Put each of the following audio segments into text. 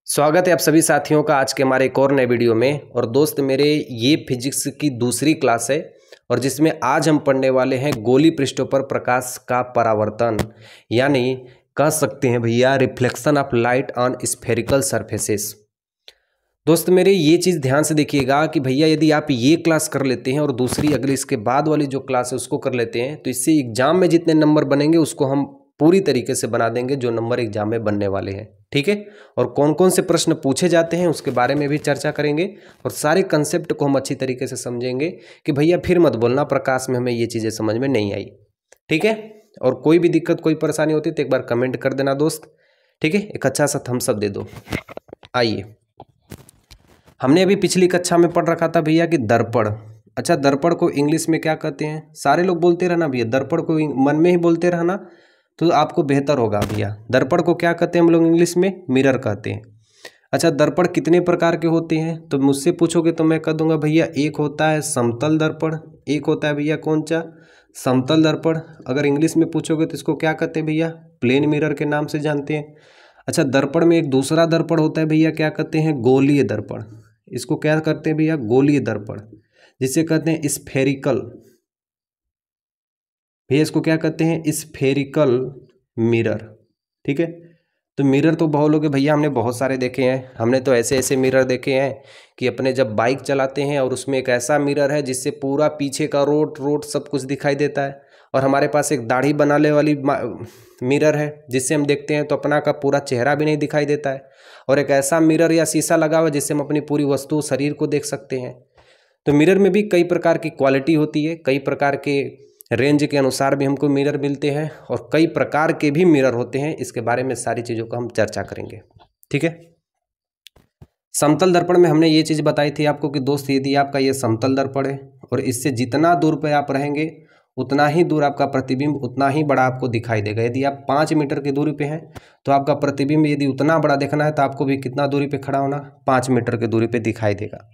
स्वागत है आप सभी साथियों का आज के हमारे एक और नए वीडियो में। और दोस्त मेरे ये फिजिक्स की दूसरी क्लास है और जिसमें आज हम पढ़ने वाले हैं गोली पृष्ठों पर प्रकाश का परावर्तन, यानी कह सकते हैं भैया reflection of light on spherical surfaces. दोस्त मेरे ये चीज़ ध्यान से देखिएगा कि भैया यदि आप ये क्लास कर लेते हैं और दूसरी अगली इसके बाद वाली जो क्लास है उसको कर लेते हैं तो इससे एग्जाम में जितने नंबर बनेंगे उसको हम पूरी तरीके से बना देंगे जो नंबर एग्जाम में बनने वाले हैं। ठीक है, और कौन कौन से प्रश्न पूछे जाते हैं उसके बारे में भी चर्चा करेंगे और सारे कंसेप्ट को हम अच्छी तरीके से समझेंगे कि भैया फिर मत बोलना प्रकाश में हमें ये चीज़ें समझ में नहीं आई। ठीक है, और कोई भी दिक्कत कोई परेशानी होती तो एक बार कमेंट कर देना दोस्त। ठीक है, एक अच्छा सा थम्स अप दे दो। आइए, हमने अभी पिछली कक्षा में पढ़ रखा था भैया कि दर्पण। अच्छा, दर्पण को इंग्लिश में क्या कहते हैं? सारे लोग बोलते रहना भैया, दर्पण को मन में ही बोलते रहना तो आपको बेहतर होगा भैया। दर्पण को क्या कहते हैं हम लोग इंग्लिश में? मिरर कहते हैं। अच्छा, दर्पण कितने प्रकार के होते हैं? तो मुझसे पूछोगे तो मैं कह दूंगा भैया एक होता है समतल दर्पण, एक होता है भैया कौन सा? समतल दर्पण। अगर इंग्लिश में पूछोगे तो इसको क्या कहते हैं भैया? प्लेन मिरर के नाम से जानते हैं। अच्छा, दर्पण में एक दूसरा दर्पण होता है भैया, क्या कहते हैं? गोलीय दर्पण। इसको क्या करते हैं भैया? गोलीय दर्पण, जिसे कहते हैं स्फेरिकल। भैया इसको क्या कहते हैं? Spherical mirror. ठीक है, तो मिरर तो बहुत लोग भैया हमने बहुत सारे देखे हैं। हमने तो ऐसे ऐसे मिरर देखे हैं कि अपने जब बाइक चलाते हैं और उसमें एक ऐसा मिरर है जिससे पूरा पीछे का रोड सब कुछ दिखाई देता है। और हमारे पास एक दाढ़ी बनाने वाली मिरर है जिससे हम देखते हैं तो अपना का पूरा चेहरा भी नहीं दिखाई देता है। और एक ऐसा मिरर या शीशा लगा हुआ है जिससे हम अपनी पूरी वस्तु शरीर को देख सकते हैं। तो मिरर में भी कई प्रकार की क्वालिटी होती है, कई प्रकार के रेंज के अनुसार भी हमको मिरर मिलते हैं और कई प्रकार के भी मिरर होते हैं। इसके बारे में सारी चीज़ों का हम चर्चा करेंगे। ठीक है, समतल दर्पण में हमने ये चीज़ बताई थी आपको कि दोस्त यदि आपका ये समतल दर्पण है और इससे जितना दूर पे आप रहेंगे उतना ही दूर आपका प्रतिबिंब उतना ही बड़ा आपको दिखाई देगा। यदि आप 5 मीटर की दूरी पे हैं तो आपका प्रतिबिंब यदि उतना बड़ा देखना है तो आपको भी कितना दूरी पे खड़ा होना? 5 मीटर की दूरी पे दिखाई देगा।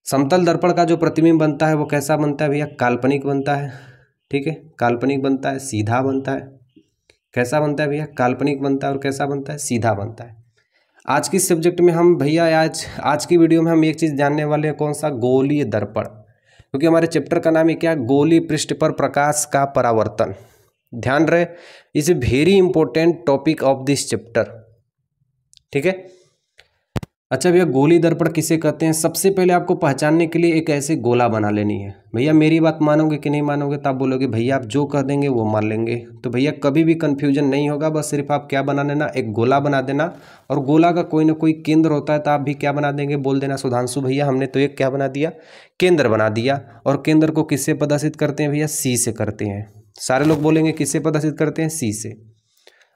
समतल दर्पण का जो प्रतिबिंब बनता है वो कैसा बनता है भैया? काल्पनिक बनता है। ठीक है, काल्पनिक बनता है, सीधा बनता है। कैसा बनता है भैया? काल्पनिक बनता है। और कैसा बनता है? सीधा बनता है। आज की सब्जेक्ट में हम भैया आज की वीडियो में हम एक चीज़ जानने वाले हैं, कौन सा? गोलीय दर्पण। क्योंकि हमारे चैप्टर का नाम है क्या? गोली पृष्ठ पर प्रकाश का परावर्तन। ध्यान रहे, is a very important topic of this chapter. ठीक है, अच्छा भैया गोली दर्पण किसे कहते हैं? सबसे पहले आपको पहचानने के लिए एक ऐसे गोला बना लेनी है। भैया मेरी बात मानोगे कि नहीं मानोगे? तो आप बोलोगे भैया आप जो कह देंगे वो मान लेंगे। तो भैया कभी भी कन्फ्यूजन नहीं होगा, बस सिर्फ आप क्या बना लेना? एक गोला बना देना। और गोला का कोई ना कोई केंद्र होता है तो आप भी क्या बना देंगे? बोल देना सुधांशु भैया हमने तो एक क्या बना दिया? केंद्र बना दिया। और केंद्र को किससे प्रदर्शित करते हैं भैया? सी से करते हैं। सारे लोग बोलेंगे किससे प्रदर्शित करते हैं? सी से।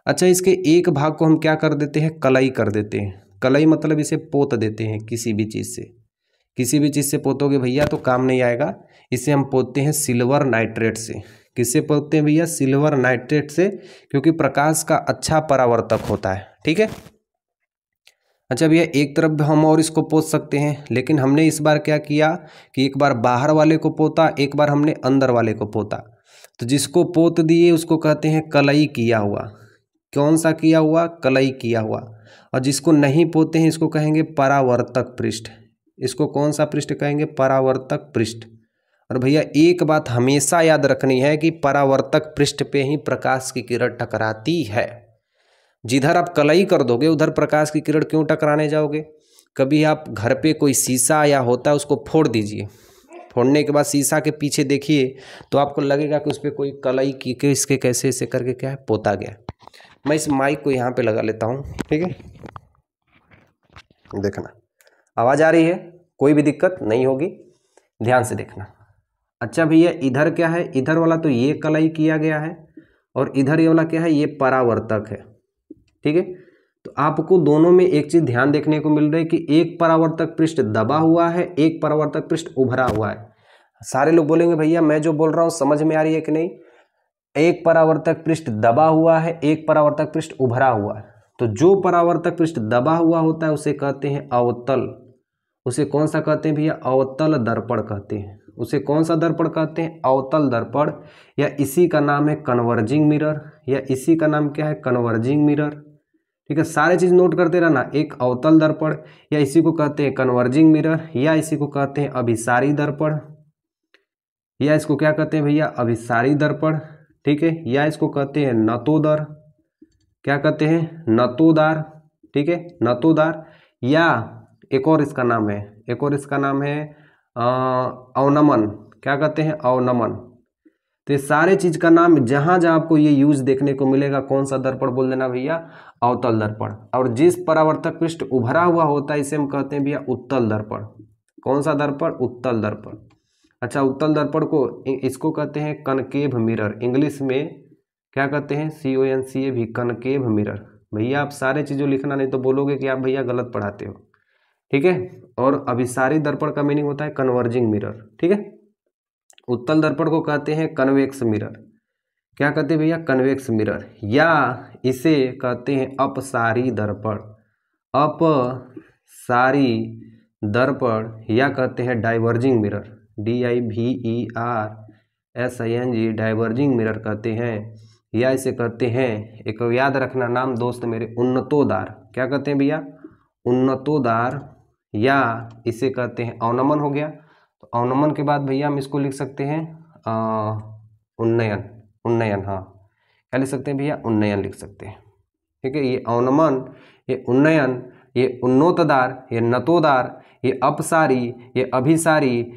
अच्छा, इसके एक भाग को हम क्या कर देते हैं? कलई कर देते हैं। कलई मतलब इसे पोत देते हैं किसी भी चीज़ से। किसी भी चीज़ से पोतोगे भैया तो काम नहीं आएगा। इसे हम पोतते हैं सिल्वर नाइट्रेट से। किससे पोतते हैं भैया? सिल्वर नाइट्रेट से, क्योंकि प्रकाश का अच्छा परावर्तक होता है। ठीक है, अच्छा भैया एक तरफ हम और इसको पोत सकते हैं, लेकिन हमने इस बार क्या किया कि एक बार बाहर वाले को पोता, एक बार हमने अंदर वाले को पोता। तो जिसको पोत दिए उसको कहते हैं कलई किया हुआ। कौन सा किया हुआ? कलई किया हुआ। और जिसको नहीं पोते हैं इसको कहेंगे परावर्तक पृष्ठ। इसको कौन सा पृष्ठ कहेंगे? परावर्तक पृष्ठ। और भैया एक बात हमेशा याद रखनी है कि परावर्तक पृष्ठ पे ही प्रकाश की किरण टकराती है। जिधर आप कलई कर दोगे उधर प्रकाश की किरण क्यों टकराने जाओगे? कभी आप घर पे कोई शीशा या होता है उसको फोड़ दीजिए। फोड़ने के बाद शीशा के पीछे देखिए तो आपको लगेगा कि उस पर कोई कलई की के इसके कैसे ऐसे करके क्या है पोता गया। मैं इस माइक को यहाँ पे लगा लेता हूँ। ठीक है, देखना आवाज़ आ रही है, कोई भी दिक्कत नहीं होगी, ध्यान से देखना। अच्छा भैया इधर क्या है? इधर वाला तो ये कलई किया गया है और इधर ये वाला क्या है? ये परावर्तक है। ठीक है, तो आपको दोनों में एक चीज़ ध्यान देखने को मिल रही है कि एक परावर्तक पृष्ठ दबा हुआ है, एक परावर्तक पृष्ठ उभरा हुआ है। सारे लोग बोलेंगे भैया मैं जो बोल रहा हूँ समझ में आ रही है कि नहीं? एक परावर्तक पृष्ठ दबा हुआ है, एक परावर्तक पृष्ठ उभरा हुआ है। तो जो परावर्तक पृष्ठ दबा हुआ होता है उसे कहते हैं अवतल। उसे कौन सा कहते हैं भैया? अवतल दर्पण कहते हैं। उसे कौन सा दर्पण कहते हैं? अवतल दर्पण। या इसी का नाम है कन्वर्जिंग मिरर, या इसी का नाम क्या है? Converging mirror. ठीक है, सारे चीज नोट करते रहना। एक अवतल दर्पण, या इसी को कहते हैं कन्वर्जिंग मिरर, या इसी को कहते हैं अभिसारी दर्पण, या इसको क्या कहते हैं भैया, अभिसारी दर्पण। ठीक है, या इसको कहते हैं नतोदर, क्या कहते हैं, नतोदार। ठीक है, नतोदार। या एक और इसका नाम है, एक और इसका नाम है अवनमन, क्या कहते हैं, अवनमन। तो ये सारे चीज का नाम जहां जहां आपको ये यूज देखने को मिलेगा, कौन सा दर्पण बोल देना भैया, अवतल दर्पण। और जिस परावर्तक पृष्ठ उभरा हुआ होता है इसे हम कहते हैं भैया उत्तल दर्पण। कौन सा दर्पण, उत्तल दर्पण। अच्छा, उत्तल दर्पण को इसको कहते हैं कनकेव मिरर, इंग्लिश में क्या कहते हैं, CONCAV, कनकेव मिरर। भैया आप सारे चीजों लिखना, नहीं तो बोलोगे कि आप भैया गलत पढ़ाते हो। ठीक है, और अभिसारी दर्पण का मीनिंग होता है कन्वर्जिंग मिरर। ठीक है, उत्तल दर्पण को कहते हैं कन्वेक्स मिरर, क्या कहते हैं भैया, कन्वेक्स मिरर। या इसे कहते हैं अपसारी दर्पण, अपसारी दर्पण, या कहते हैं diverging mirror, DIVERSING, diverging mirror कहते हैं। या इसे कहते हैं, एक याद रखना नाम दोस्त मेरे, उन्नतोदार, क्या कहते हैं भैया, उन्नतोदार। या इसे कहते हैं अवनमन हो गया। तो अवनमन के बाद भैया हम इसको लिख सकते हैं उन्नयन, उन्नयन, हाँ क्या लिख सकते हैं भैया, उन्नयन लिख सकते हैं। ठीक है, ये अवनमन, ये उन्नयन, ये उन्नतोदार, ये नतोदार, ये अपसारी, ये अभिसारी,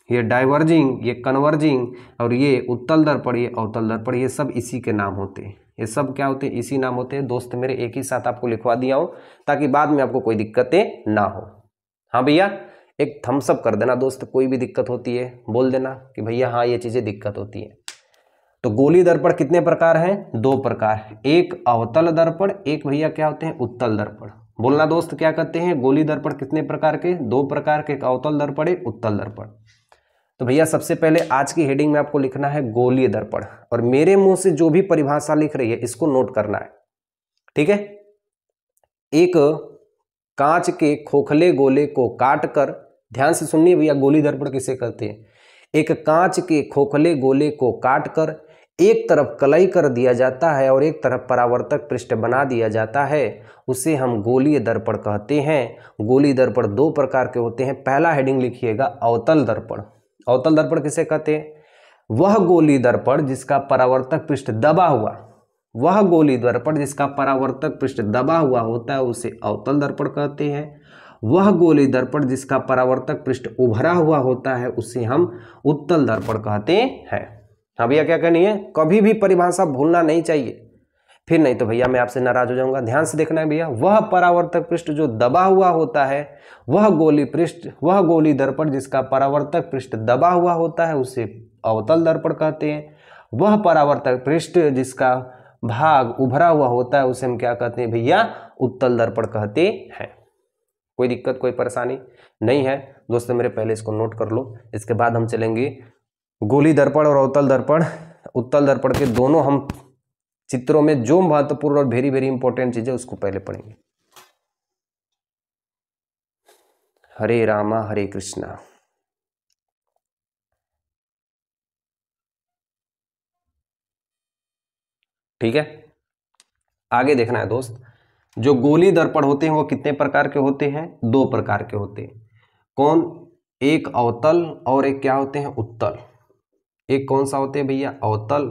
ये डाइवर्जिंग, ये कन्वर्जिंग, और ये उत्तल दर्पण, ये अवतल दर्पण, ये सब इसी के नाम होते हैं। ये सब क्या होते हैं, इसी नाम होते हैं दोस्त मेरे। एक ही साथ आपको लिखवा दिया हूं ताकि बाद में आपको कोई दिक्कतें ना हो। हाँ भैया, एक थम्स अप कर देना दोस्त, कोई भी दिक्कत होती है बोल देना कि भैया हाँ ये चीजें दिक्कत होती है। तो गोली दर्पण कितने प्रकार हैं, 2 प्रकार, एक अवतल दर्पण, एक भैया क्या होते हैं, उत्तल दर्पण। बोलना दोस्त, क्या कहते हैं, गोली दर्पण कितने प्रकार के, 2 प्रकार के, एक अवतल दर्पण, एक उत्तल दर्पण। तो भैया सबसे पहले आज की हेडिंग में आपको लिखना है गोलीय दर्पण, और मेरे मुंह से जो भी परिभाषा लिख रही है इसको नोट करना है। ठीक है, एक कांच के खोखले गोले को काटकर, ध्यान से सुनिए भैया, गोली दर्पण किसे कहते हैं, एक कांच के खोखले गोले को काटकर एक तरफ कलई कर दिया जाता है और एक तरफ परावर्तक पृष्ठ बना दिया जाता है, उसे हम गोलीय दर्पण कहते हैं। गोलीय दर्पण 2 प्रकार के होते हैं। पहला हेडिंग लिखिएगा अवतल दर्पण। अवतल दर्पण किसे कहते हैं, वह गोलीय दर्पण जिसका परावर्तक पृष्ठ दबा हुआ, वह गोलीय दर्पण जिसका परावर्तक पृष्ठ दबा हुआ होता है उसे अवतल दर्पण कहते हैं। वह गोलीय दर्पण जिसका परावर्तक पृष्ठ उभरा हुआ होता है उसे हम उत्तल दर्पण कहते हैं। हाँ भैया, क्या कहनी है, कभी भी परिभाषा भूलना नहीं चाहिए, फिर नहीं तो भैया मैं आपसे नाराज हो जाऊंगा। ध्यान से देखना है भैया, वह परावर्तक पृष्ठ जो दबा हुआ होता है, वह गोली दर्पण जिसका परावर्तक पृष्ठ दबा हुआ होता है उसे अवतल दर्पण कहते हैं। वह परावर्तक पृष्ठ जिसका भाग उभरा हुआ होता है उसे हम क्या कहते हैं भैया, उत्तल दर्पण कहते हैं। कोई दिक्कत, कोई परेशानी नहीं है दोस्तों मेरे, पहले इसको नोट कर लो, इसके बाद हम चलेंगे गोली दर्पण और अवतल दर्पण, उत्तल दर्पण के दोनों हम चित्रों में जो महत्वपूर्ण और वेरी वेरी इंपॉर्टेंट चीज है उसको पहले पढ़ेंगे। हरे रामा हरे कृष्णा। ठीक है, आगे देखना है दोस्त, जो गोली दर्पण होते हैं वो कितने प्रकार के होते हैं, 2 प्रकार के होते हैं। कौन, एक अवतल और एक क्या होते हैं, उत्तल। एक कौन सा होते हैं भैया, अवतल,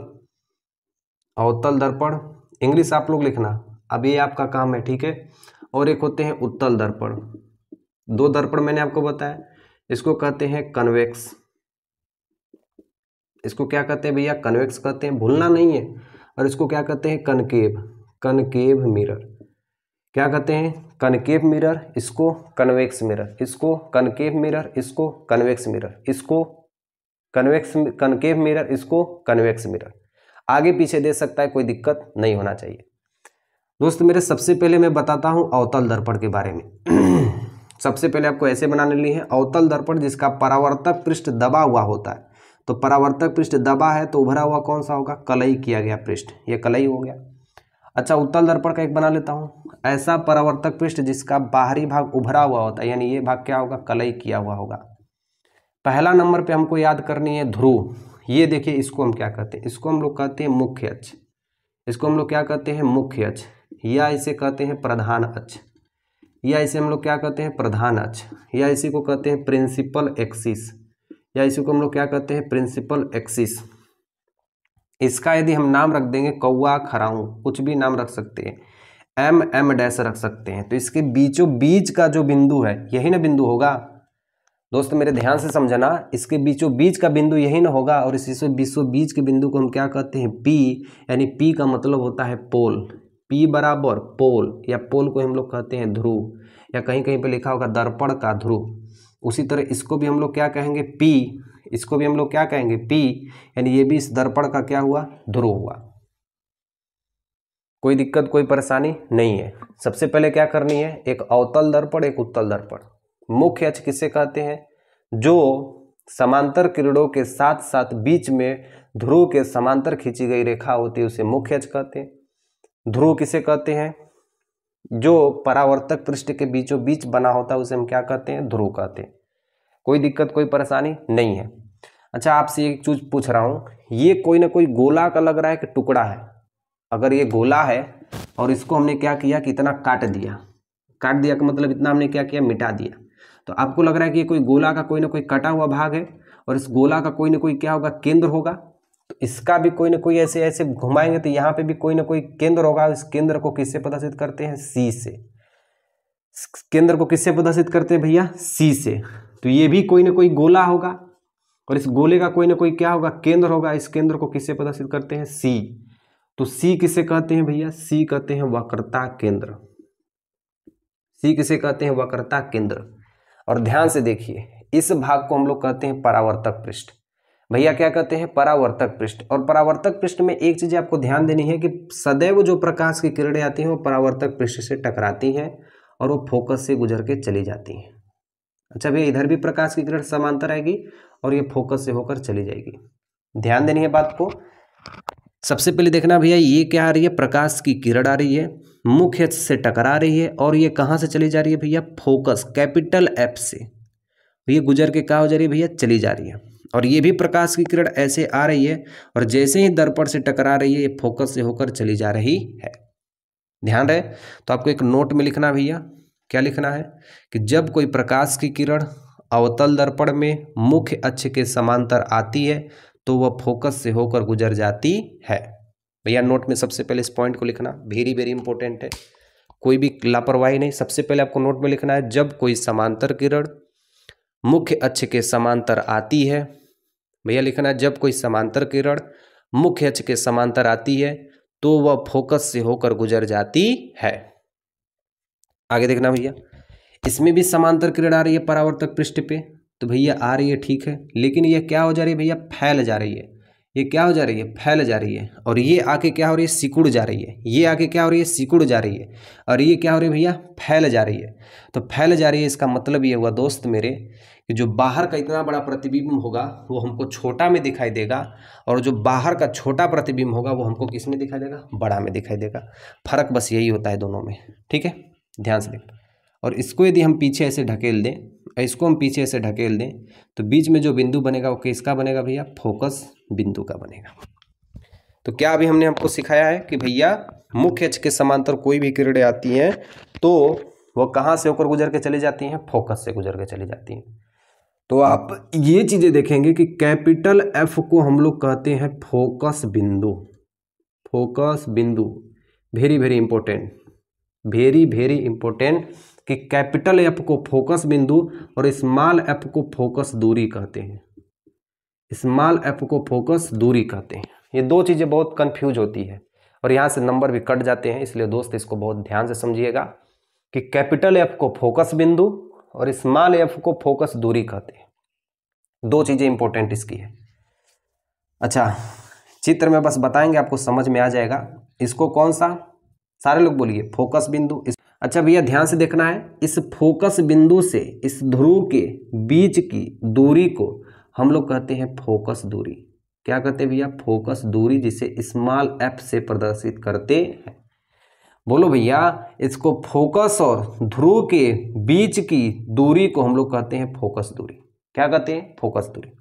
अवतल दर्पण, इंग्लिश आप लोग लिखना, अब ये आपका काम है। ठीक है, और एक होते हैं उत्तल दर्पण। 2 दर्पण मैंने आपको बताया, इसको कहते हैं कन्वेक्स, इसको क्या कहते हैं भैया, कन्वेक्स कहते हैं, भूलना नहीं है। और इसको क्या कहते हैं, कनकेव, कनकेव मिरर, क्या कहते हैं, कनकेव मिरर, इसको कन्वेक्स मिरर, इसको कनकेव मिरर, इसको कन्वेक्स मिरर, इसको कनकेव मिरर, इसको कन्वेक्स मिरर। आगे पीछे दे सकता है, कोई दिक्कत नहीं होना चाहिए। दोस्त मेरे सबसे पहले मैं बताता हूं अवतल दर्पण के बारे में। सबसे पहले आपको ऐसे बनाने लिए है, अवतल दर्पण जिसका परावर्तक पृष्ठ दबा हुआ होता है। तो परावर्तक पृष्ठ दबा है तो उभरा हुआ कौन सा होगा, कलई किया गया पृष्ठ, ये कलई हो गया। अच्छा, उत्तल दर्पण का एक बना लेता हूँ, ऐसा परावर्तक पृष्ठ जिसका बाहरी भाग उभरा हुआ होता है, यानी ये भाग क्या होगा, कलई किया हुआ होगा। पहला नंबर पे हमको याद करनी है ध्रुव। ये देखिए, इसको हम क्या कहते हैं, इसको हम लोग कहते हैं मुख्य अक्ष, इसको हम लोग क्या कहते हैं, मुख्य अक्ष। या इसे कहते हैं प्रधान अक्ष, या इसे हम लोग क्या कहते हैं प्रधान अक्ष, या इसी को कहते हैं प्रिंसिपल एक्सिस, या इसी को हम लोग क्या कहते हैं प्रिंसिपल एक्सिस। इसका यदि हम नाम रख देंगे कौवा खराऊ, कुछ भी नाम रख सकते हैं, एम डैश रख सकते हैं, तो इसके बीचों बीच का जो बिंदु है यही ना बिंदु होगा। दोस्त मेरे ध्यान से समझना, इसके बीचों बीच का बिंदु यही ना होगा, और इसी बीचों बीच के बिंदु को हम क्या कहते हैं पी, यानी पी का मतलब होता है पोल, पी बराबर पोल, या पोल को हम लोग कहते हैं ध्रुव, या कहीं कहीं पे लिखा होगा दर्पण का ध्रुव। उसी तरह इसको भी हम लोग क्या कहेंगे पी, इसको भी हम लोग क्या कहेंगे पी, यानी ये भी इस दर्पण का क्या हुआ ध्रुव हुआ। कोई दिक्कत कोई परेशानी नहीं है। सबसे पहले क्या करनी है, एक अवतल दर्पण एक उत्तल दर्पण। मुख्य अक्ष किसे कहते हैं, जो समांतर किरणों के साथ साथ बीच में ध्रुव के समांतर खींची गई रेखा होती है उसे मुख्य अक्ष कहते हैं। ध्रुव किसे कहते हैं, जो परावर्तक पृष्ठ के बीचों बीच बना होता है उसे हम क्या कहते हैं ध्रुव कहते हैं। कोई दिक्कत कोई परेशानी नहीं है। अच्छा आपसे एक चीज पूछ रहा हूं, ये कोई ना कोई गोला का लग रहा है कि टुकड़ा है। अगर ये गोला है और इसको हमने क्या किया कि इतना काट दिया का मतलब इतना हमने क्या किया मिटा दिया, तो आपको लग रहा है कि ये कोई गोला का कोई ना कोई कटा हुआ भाग है और इस गोला का कोई ना कोई क्या होगा केंद्र होगा। तो इसका भी कोई ना कोई ऐसे ऐसे घुमाएंगे तो यहाँ पे भी कोई ना कोई केंद्र होगा। इस केंद्र को किससे प्रदर्शित करते हैं सी से। केंद्र को किससे प्रदर्शित करते हैं भैया सी से। तो ये भी कोई ना कोई गोला होगा और इस गोले का कोई ना कोई क्या होगा केंद्र होगा। इस केंद्र को किससे प्रदर्शित करते हैं सी। तो सी किसे कहते हैं भैया, सी कहते हैं वक्रता केंद्र। सी किसे कहते हैं वक्रता केंद्र। और ध्यान से देखिए इस भाग को हम लोग कहते हैं परावर्तक पृष्ठ। भैया क्या कहते हैं परावर्तक पृष्ठ। और परावर्तक पृष्ठ में एक चीज आपको ध्यान देनी है कि सदैव जो प्रकाश की किरणें आती हैं वो परावर्तक पृष्ठ से टकराती हैं और वो फोकस से गुजर के चली जाती हैं। अच्छा भैया इधर भी प्रकाश की किरण समांतर आएगी और ये फोकस से होकर चली जाएगी। ध्यान देनी है बात को। सबसे पहले देखना भैया ये क्या आ रही है, प्रकाश की किरण आ रही है, मुख्य अक्ष से टकरा रही है और ये कहाँ से चली जा रही है भैया, फोकस कैपिटल एफ से ये गुजर के कहाँ हो जा रही है भैया, चली जा रही है। और ये भी प्रकाश की किरण ऐसे आ रही है और जैसे ही दर्पण से टकरा रही है ये फोकस से होकर चली जा रही है। ध्यान रहे। तो आपको एक नोट में लिखना भैया, क्या लिखना है कि जब कोई प्रकाश की किरण अवतल दर्पण में मुख्य अक्ष के समांतर आती है तो वह फोकस से होकर गुजर जाती है। भैया नोट में सबसे पहले इस पॉइंट को लिखना, वेरी वेरी इंपॉर्टेंट है, कोई भी लापरवाही नहीं। सबसे पहले आपको नोट में लिखना है जब कोई समांतर किरण मुख्य अक्ष के समांतर आती है, भैया लिखना है जब कोई समांतर किरण मुख्य अक्ष के समांतर आती है तो वह फोकस से होकर गुजर जाती है। आगे देखना भैया, इसमें भी समांतर किरण आ रही है परावर्तक पृष्ठ पे, तो भैया आ रही है ठीक है, लेकिन ये क्या हो जा रही है भैया, फैल जा रही है। ये क्या हो जा रही है, फैल जा रही है। और ये आके क्या हो रही है, सिकुड़ जा रही है। ये आके क्या हो रही है, सिकुड़ जा रही है। और ये क्या हो रही है भैया, फैल जा रही है। तो फैल जा रही है इसका मतलब ये हुआ दोस्त मेरे कि जो बाहर का इतना बड़ा प्रतिबिंब होगा वो हमको छोटा में दिखाई देगा और जो बाहर का छोटा प्रतिबिंब होगा वो हमको किस में दिखाई देगा, बड़ा में दिखाई देगा। फर्क बस यही होता है दोनों में, ठीक है, ध्यान से देखना। और इसको यदि हम पीछे ऐसे ढकेल दें, इसको हम पीछे ऐसे ढकेल दें तो बीच में जो बिंदु बनेगा वो किसका बनेगा भैया, फोकस बिंदु का बनेगा। तो क्या अभी हमने आपको सिखाया है कि भैया मुख्य अक्ष के समांतर कोई भी किरणें आती हैं तो वह कहाँ से होकर गुजर के चली जाती हैं, फोकस से गुजर के चली जाती हैं। तो आप ये चीजें देखेंगे कि कैपिटल एफ को हम लोग कहते हैं फोकस बिंदु। फोकस बिंदु very very important, very very important कि कैपिटल एफ को फोकस बिंदु और स्मॉल एफ को फोकस दूरी कहते हैं। स्मॉल एफ को फोकस दूरी कहते हैं। ये दो चीजें बहुत कंफ्यूज होती है और यहाँ से नंबर भी कट जाते हैं, इसलिए दोस्त इसको बहुत ध्यान से समझिएगा कि कैपिटल एफ को फोकस बिंदु और स्मॉल एफ को फोकस दूरी कहते हैं। दो चीजें इंपॉर्टेंट इसकी है। अच्छा चित्र में बस बताएंगे आपको समझ में आ जाएगा। इसको कौन सा, सारे लोग बोलिए, फोकस बिंदु। अच्छा भैया ध्यान से देखना है, इस फोकस बिंदु से इस ध्रुव के बीच की दूरी को हम लोग कहते हैं फोकस दूरी। क्या कहते हैं भैया, फोकस दूरी, जिसे स्मॉल एफ से प्रदर्शित करते हैं। बोलो भैया, इसको फोकस और ध्रुव के बीच की दूरी को हम लोग कहते हैं फोकस दूरी। क्या कहते हैं, फोकस दूरी।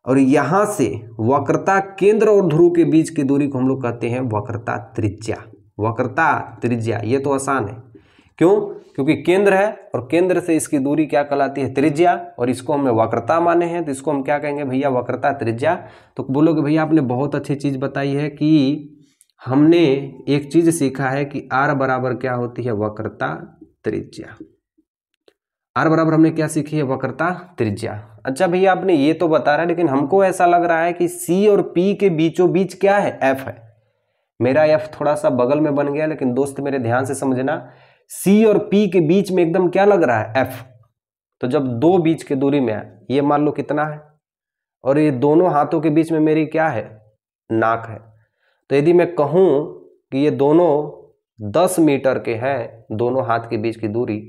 और यहां से वक्रता केंद्र और ध्रुव के बीच की दूरी को हम लोग कहते हैं वक्रता त्रिज्या। वक्रता त्रिज्या, ये तो आसान है। क्यों? क्योंकि केंद्र है और केंद्र से इसकी दूरी क्या कहलाती है? त्रिज्या, और इसको हमने वक्रता माने हैं तो इसको हम क्या कहेंगे भैया? वक्रता त्रिज्या। तो बोलोगे भैया आपने बहुत अच्छी चीज बताई है कि हमने एक चीज सीखा है कि r बराबर क्या होती है? वक्रता त्रिज्या। r बराबर हमने क्या सीखी है? वक्रता त्रिज्या। अच्छा भैया आपने ये तो बता रहा है, लेकिन हमको ऐसा लग रहा है कि c और p के बीचों बीच क्या है? f है। मेरा f थोड़ा सा बगल में बन गया, लेकिन दोस्त मेरे ध्यान से समझना, c और p के बीच में एकदम क्या लग रहा है? f। तो जब दो बीच की दूरी में है, ये मान लो कितना है, और ये दोनों हाथों के बीच में मेरी क्या है? नाक है। तो यदि मैं कहूं कि ये दोनों 10 मीटर के हैं, दोनों हाथ के बीच की दूरी,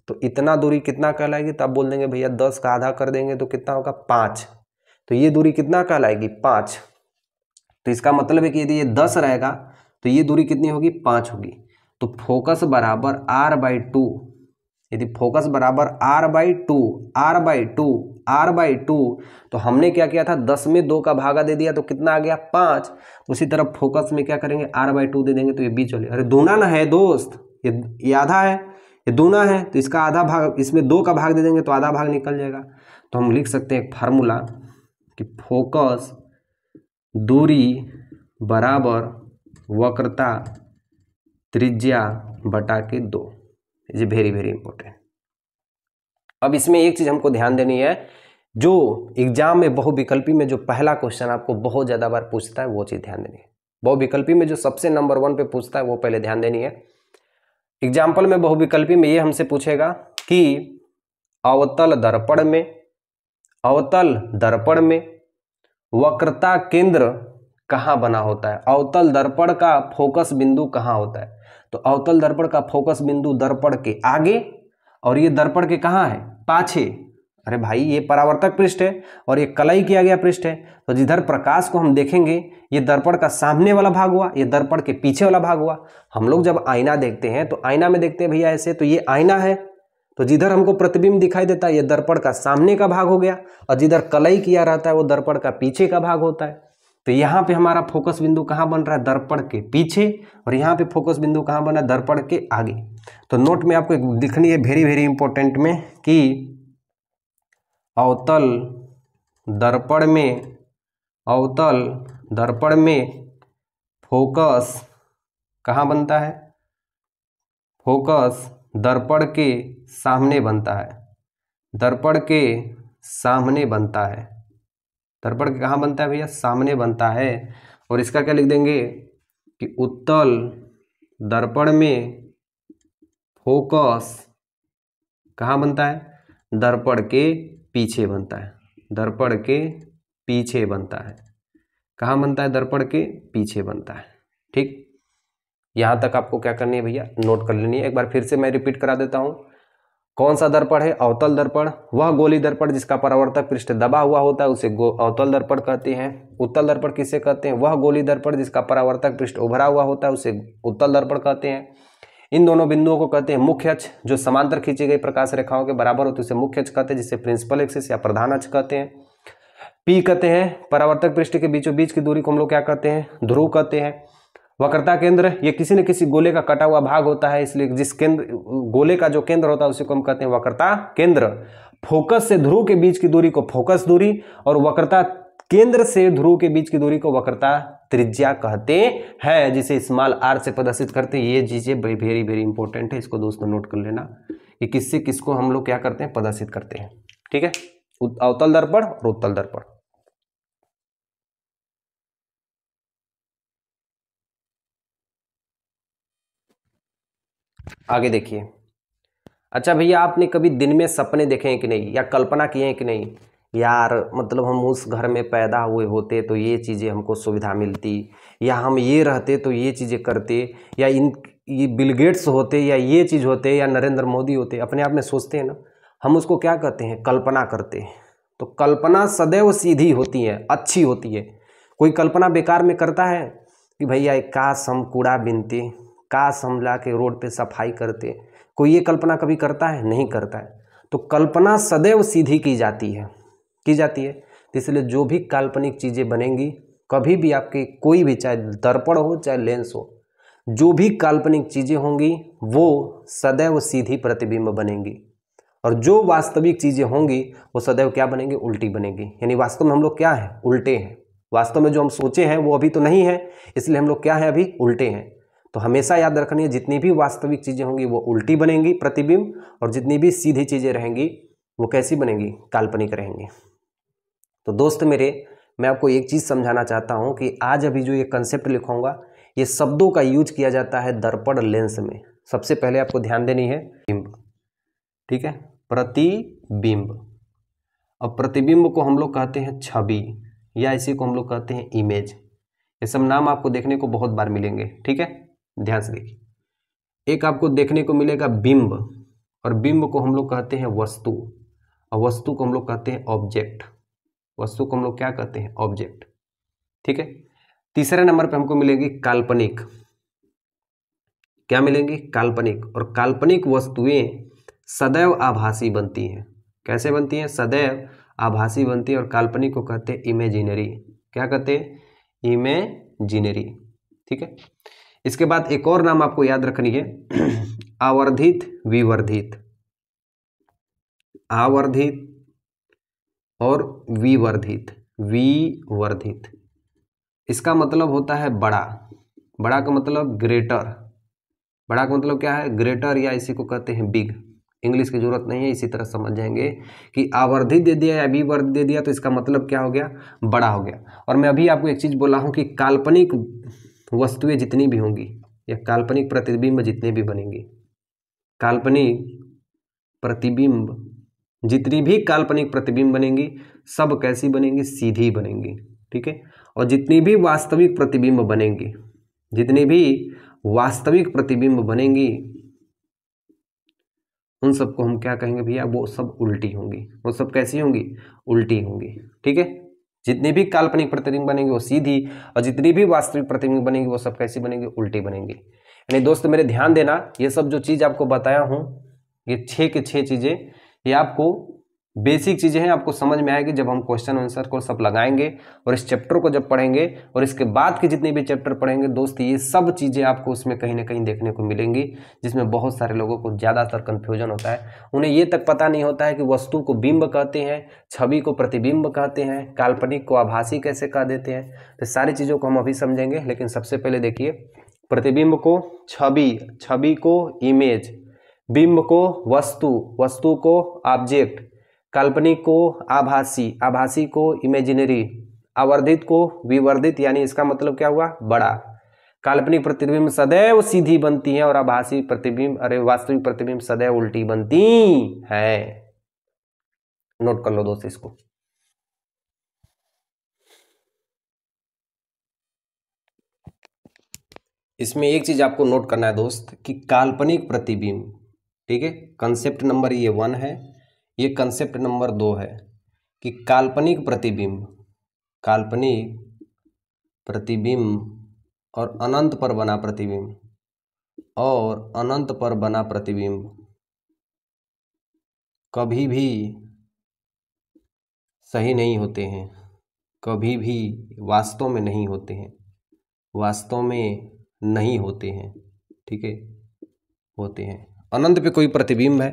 तो इतना दूरी कितना कहलाएगी? तो आप बोल देंगे भैया 10 का आधा कर देंगे तो कितना होगा? 5। तो ये दूरी कितना कहलाएगी? 5। तो इसका मतलब है कि यदि ये 10 रहेगा तो ये दूरी कितनी होगी? 5 होगी। तो फोकस बराबर r/2, यदि फोकस बराबर r/2, r/2 तो हमने क्या किया था? 10 में 2 का भागा दे दिया तो कितना आ गया? 5। उसी तरह फोकस में क्या करेंगे? r/2 दे देंगे तो ये बीच वाले, अरे दूना ना है दोस्त, ये आधा है, ये दूना है, तो इसका आधा भाग, इसमें 2 का भाग दे देंगे तो आधा भाग निकल जाएगा। तो हम लिख सकते हैं एक फार्मूला कि फोकस दूरी बराबर वक्रता त्रिज्या बटा के 2। Is very very important. अब इसमें एक चीज हमको ध्यान देनी है, जो एग्जाम में बहुविकल्पी में जो पहला क्वेश्चन आपको बहुत ज्यादा बार पूछता है वो चीज ध्यान देनी है। बहुविकल्पी में जो सबसे नंबर 1 पे पूछता है वो पहले ध्यान देनी है। एग्जाम्पल में बहुविकल्पी में ये हमसे पूछेगा कि अवतल दर्पण में वक्रता केंद्र कहाँ बना होता है? अवतल दर्पण का फोकस बिंदु कहाँ होता है? तो अवतल दर्पण का फोकस बिंदु दर्पण के आगे, और ये दर्पण के कहाँ है? पाछे। अरे भाई ये परावर्तक पृष्ठ है और ये कलई किया गया पृष्ठ है, तो जिधर प्रकाश को हम देखेंगे ये दर्पण का सामने वाला भाग हुआ, ये दर्पण के पीछे वाला भाग हुआ। हम लोग जब आईना देखते हैं तो आईना में देखते हैं भैया ऐसे, तो ये आईना है, तो जिधर हमको प्रतिबिंब दिखाई देता है ये दर्पण का सामने का भाग हो गया, और जिधर कलई किया रहता है वो दर्पण का पीछे का भाग होता है। तो यहाँ पे हमारा फोकस बिंदु कहाँ बन रहा है? दर्पण के पीछे, और यहाँ पे फोकस बिंदु कहाँ बना है? दर्पण के आगे। तो नोट में आपको लिखनी है वेरी वेरी इंपॉर्टेंट में कि अवतल दर्पण में फोकस कहाँ बनता है? फोकस दर्पण के सामने बनता है, दर्पण के सामने बनता है। दर्पण के कहाँ बनता है भैया? सामने बनता है। और इसका क्या लिख देंगे कि उत्तल दर्पण में फोकस कहाँ बनता है? दर्पण के पीछे बनता है, दर्पण के पीछे बनता है। कहाँ बनता है? दर्पण के पीछे बनता है। ठीक, यहां तक आपको क्या करनी है भैया? नोट कर लेनी है। एक बार फिर से मैं रिपीट करा देता हूं। कौन सा दर्पण है? अवतल दर्पण। वह गोली दर्पण जिसका परावर्तक पृष्ठ दबा हुआ होता है उसे अवतल दर्पण कहते हैं। उत्तल दर्पण किसे कहते हैं? वह गोली दर्पण जिसका परावर्तक पृष्ठ उभरा हुआ होता है उसे उत्तल दर्पण कहते हैं। इन दोनों बिंदुओं को कहते हैं मुख्य अक्ष, जो समांतर खींची गई प्रकाश रेखाओं के बराबर होते उसे मुख्य अक्ष कहते हैं, जिसे प्रिंसिपल एक्सिस या प्रधान अक्ष कहते हैं। पी कहते हैं परावर्तक पृष्ठ के बीचों बीच की दूरी को हम लोग क्या कहते हैं? ध्रुव कहते हैं। वक्रता केंद्र, ये किसी न किसी गोले का कटा हुआ भाग होता है, इसलिए जिस केंद्र गोले का जो केंद्र होता है उसी को हम कहते हैं वक्रता केंद्र। फोकस से ध्रुव के बीच की दूरी को फोकस दूरी, और वक्रता केंद्र से ध्रुव के बीच की दूरी को वक्रता त्रिज्या कहते हैं, जिसे स्मॉल r से प्रदर्शित करते हैं। ये चीजें वेरी वेरी इंपॉर्टेंट है, इसको दोस्तों नोट कर लेना कि किससे किसको हम लोग क्या करते हैं? प्रदर्शित करते हैं। ठीक है, अवतल दर्पण और उत्तल दर्पण। आगे देखिए। अच्छा भैया आपने कभी दिन में सपने देखे हैं कि नहीं, या कल्पना किए हैं कि नहीं? यार मतलब हम उस घर में पैदा हुए होते तो ये चीज़ें हमको सुविधा मिलती, या हम ये रहते तो ये चीज़ें करते, या ये बिल गेट्स होते, या ये चीज़ होते, या नरेंद्र मोदी होते। अपने आप में सोचते हैं ना, हम उसको क्या कहते हैं? कल्पना करते हैं। तो कल्पना सदैव सीधी होती है, अच्छी होती है। कोई कल्पना बेकार में करता है कि भैया काश हम कूड़ा बीनते, काश हम ला के रोड पे सफाई करते। कोई ये कल्पना कभी करता है? नहीं करता है। तो कल्पना सदैव सीधी की जाती है। तो इसलिए जो भी काल्पनिक चीज़ें बनेंगी, कभी भी आपके कोई भी, चाहे दर्पण हो चाहे लेंस हो, जो भी काल्पनिक चीजें होंगी वो सदैव सीधी प्रतिबिंब बनेंगी, और जो वास्तविक चीजें होंगी वो सदैव क्या बनेंगी, उल्टी बनेंगी। यानी वास्तव में हम लोग क्या है, उल्टे हैं। वास्तव में जो हम सोचे हैं वो अभी तो नहीं है, इसलिए हम लोग क्या है, अभी उल्टे हैं। तो हमेशा याद रखनी है, जितनी भी वास्तविक चीजें होंगी वो उल्टी बनेंगी प्रतिबिंब, और जितनी भी सीधी चीजें रहेंगी वो कैसी बनेंगी, काल्पनिक रहेंगी। तो दोस्त मेरे, मैं आपको एक चीज समझाना चाहता हूं कि आज अभी जो ये कंसेप्ट लिखूंगा, ये शब्दों का यूज किया जाता है दर्पण लेंस में। सबसे पहले आपको ध्यान देनी है बिंब, ठीक है, प्रतिबिंब। और प्रतिबिंब को हम लोग कहते हैं छवि, या इसी को हम लोग कहते हैं इमेज। ये सब नाम आपको देखने को बहुत बार मिलेंगे, ठीक है, ध्यान से देखिए। एक आपको देखने को मिलेगा बिंब, और बिंब को हम लोग कहते हैं वस्तु, और वस्तु को हम लोग कहते हैं ऑब्जेक्ट। वस्तु को हम लोग क्या कहते हैं, ऑब्जेक्ट, ठीक है। तीसरे नंबर पे हमको मिलेगी काल्पनिक। क्या मिलेंगी, काल्पनिक। और काल्पनिक वस्तुएं सदैव आभासी बनती हैं। कैसे बनती हैं, सदैव आभासी बनती है। और काल्पनिक को कहते हैं इमेजिनरी। क्या कहते हैं, इमेजिनरी, ठीक है। इसके बाद एक और नाम आपको याद रखनी है, आवर्धित विवर्धित। आवर्धित और विवर्धित, विवर्धित। इसका मतलब होता है बड़ा। बड़ा का मतलब ग्रेटर। बड़ा का मतलब क्या है, ग्रेटर, या इसी को कहते हैं बिग। इंग्लिश की जरूरत नहीं है, इसी तरह समझ जाएंगे कि आवर्धित दे दिया या विवर्धित दे दिया तो इसका मतलब क्या हो गया, बड़ा हो गया। और मैं अभी आपको एक चीज बोला हूं कि काल्पनिक वस्तुएं जितनी भी होंगी या काल्पनिक प्रतिबिंब जितने भी बनेंगे, काल्पनिक प्रतिबिंब, जितनी भी काल्पनिक प्रतिबिंब बनेंगी सब कैसी बनेंगी, सीधी बनेंगी, ठीक है। और जितनी भी वास्तविक प्रतिबिंब बनेंगी, जितनी भी वास्तविक प्रतिबिंब बनेंगी, उन सबको हम क्या कहेंगे भैया, वो सब उल्टी होंगी। वो सब कैसी होंगी, उल्टी होंगी, ठीक है। जितनी भी काल्पनिक प्रतिबिंब बनेंगी वो सीधी, और जितनी भी वास्तविक प्रतिबिंब बनेंगी वो सब कैसी बनेंगी, उल्टी बनेंगी। यानी दोस्त मेरे ध्यान देना, ये सब जो चीज आपको बताया हूं, ये 6 के 6 चीजें, ये आपको बेसिक चीजें हैं, आपको समझ में आएगी जब हम क्वेश्चन आंसर को सब लगाएंगे और इस चैप्टर को जब पढ़ेंगे और इसके बाद के जितने भी चैप्टर पढ़ेंगे दोस्त, ये सब चीजें आपको उसमें कहीं ना कहीं देखने को मिलेंगी, जिसमें बहुत सारे लोगों को ज्यादातर कंफ्यूजन होता है। उन्हें ये तक पता नहीं होता है कि वस्तु को बिंब कहते हैं, छवि को प्रतिबिंब कहते हैं, काल्पनिक को आभासी कैसे कह देते हैं। तो सारी चीजों को हम अभी समझेंगे, लेकिन सबसे पहले देखिए, प्रतिबिंब को छवि, छवि को इमेज, बिंब को वस्तु, वस्तु को ऑब्जेक्ट, काल्पनिक को आभासी, आभासी को इमेजिनरी, आवर्धित को विवर्धित, यानी इसका मतलब क्या हुआ, बड़ा। काल्पनिक प्रतिबिंब सदैव सीधी बनती है और आभासी प्रतिबिंब, अरे वास्तविक प्रतिबिंब सदैव उल्टी बनती है। नोट कर लो दोस्त इसको। इसमें एक चीज आपको नोट करना है दोस्त कि काल्पनिक प्रतिबिंब, ठीक है, कंसेप्ट नंबर ये 1 है, ये कंसेप्ट नंबर 2 है कि काल्पनिक प्रतिबिंब, काल्पनिक प्रतिबिंब और अनंत पर बना प्रतिबिंब, और अनंत पर बना प्रतिबिंब कभी भी सही नहीं होते हैं, कभी भी वास्तव में नहीं होते हैं, वास्तव में नहीं होते हैं, ठीक है, होते हैं। अनंत पे कोई प्रतिबिंब है,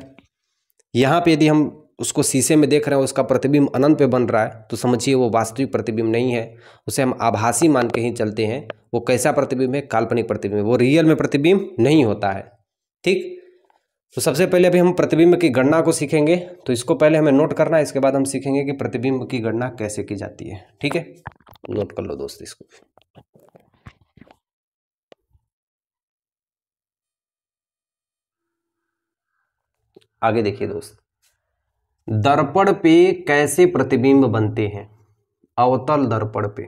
यहाँ पे यदि हम उसको शीशे में देख रहे हैं, उसका प्रतिबिंब अनंत पे बन रहा है, तो समझिए वो वास्तविक प्रतिबिंब नहीं है, उसे हम आभासी मान के ही चलते हैं। वो कैसा प्रतिबिंब है, काल्पनिक प्रतिबिंब, वो रियल में प्रतिबिंब नहीं होता है, ठीक। तो सबसे पहले अभी हम प्रतिबिंब की गणना को सीखेंगे, तो इसको पहले हमें नोट करना है, इसके बाद हम सीखेंगे कि प्रतिबिंब की गणना कैसे की जाती है, ठीक है। नोट कर लो दोस्त इसको। आगे देखिए दोस्त, दर्पण पे कैसे प्रतिबिंब बनते हैं, अवतल दर्पण पे।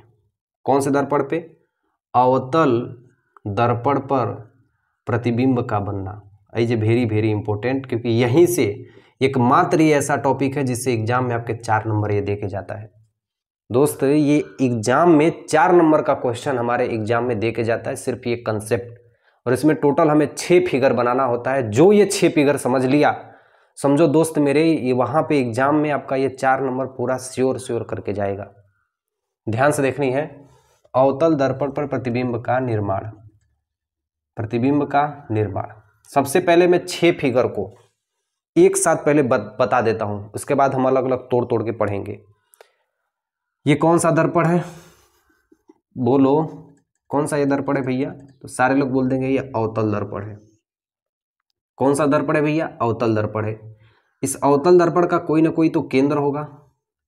कौन से दर्पण पे, अवतल दर्पण पर प्रतिबिंब का बनना। इज वेरी वेरी इंपॉर्टेंट, क्योंकि यहीं से एकमात्र ये ऐसा टॉपिक है जिससे एग्जाम में आपके 4 नंबर ये दे के जाता है दोस्त। ये एग्जाम में 4 नंबर का क्वेश्चन हमारे एग्जाम में दे के जाता है, सिर्फ ये कंसेप्ट। और इसमें टोटल हमें 6 फिगर बनाना होता है। जो ये 6 फिगर समझ लिया, समझो दोस्त मेरे, ये वहां पे एग्जाम में आपका ये 4 नंबर पूरा श्योर करके जाएगा। ध्यान से देखनी है, अवतल दर्पण पर प्रतिबिंब का निर्माण। प्रतिबिंब का निर्माण। सबसे पहले मैं 6 फिगर को एक साथ पहले बता देता हूं, उसके बाद हम अलग अलग तोड़ तोड़ के पढ़ेंगे। ये कौन सा दर्पण है, बोलो कौन सा ये दर्पण है भैया? तो सारे लोग बोल देंगे ये अवतल दर्पण है। कौन सा दर्पण है भैया? अवतल दर्पण है। इस अवतल दर्पण का कोई ना कोई तो केंद्र होगा,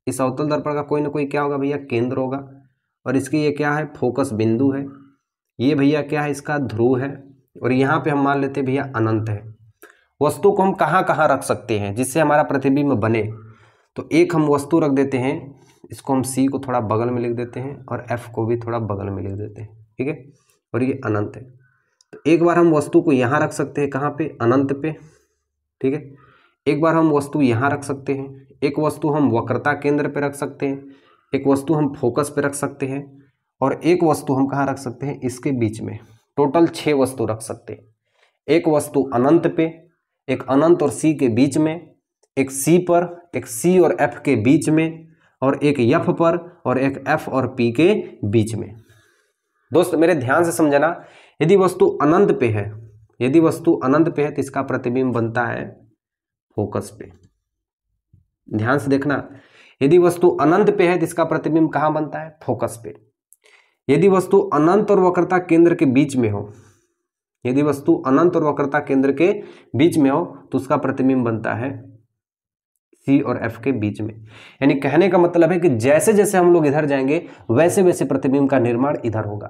इस अवतल दर्पण का कोई ना कोई क्या होगा भैया? केंद्र होगा। और इसकी ये क्या है? फोकस बिंदु है। ये भैया क्या है? इसका ध्रुव है। और यहाँ पे हम मान लेते हैं भैया अनंत है। वस्तु को हम कहाँ कहाँ रख सकते हैं जिससे हमारा प्रतिबिंब बने? तो एक हम वस्तु रख देते हैं, इसको हम सी को थोड़ा बगल में लिख देते हैं और एफ को भी थोड़ा बगल में लिख देते हैं, ठीक है। और ये अनंत है। तो एक बार हम वस्तु को यहाँ रख सकते हैं, कहाँ पे? अनंत पे, ठीक है। एक बार हम वस्तु यहाँ रख सकते हैं, एक वस्तु हम वक्रता केंद्र पे रख सकते हैं, एक वस्तु हम फोकस पे रख सकते हैं, और एक वस्तु हम कहाँ रख सकते हैं? इसके बीच में। टोटल 6 वस्तु रख सकते हैं। एक वस्तु अनंत पे, एक अनंत और सी के बीच में, एक सी पर, एक सी और एफ के बीच में, और एक एफ पर, और एक एफ और पी के बीच में। दोस्त मेरे ध्यान से समझना, यदि वस्तु अनंत पे है, यदि वस्तु अनंत पे है तो इसका प्रतिबिंब बनता है फोकस पे। ध्यान से देखना, यदि वस्तु अनंत पे है तो इसका प्रतिबिंब कहाँ बनता है? फोकस पे। यदि वस्तु अनंत और वक्रता केंद्र के बीच में हो, यदि वस्तु अनंत और वक्रता केंद्र के बीच में हो तो उसका प्रतिबिंब बनता है सी और एफ के बीच में। यानी कहने का मतलब है कि जैसे जैसे हम लोग इधर जाएंगे वैसे वैसे प्रतिबिंब का निर्माण इधर होगा।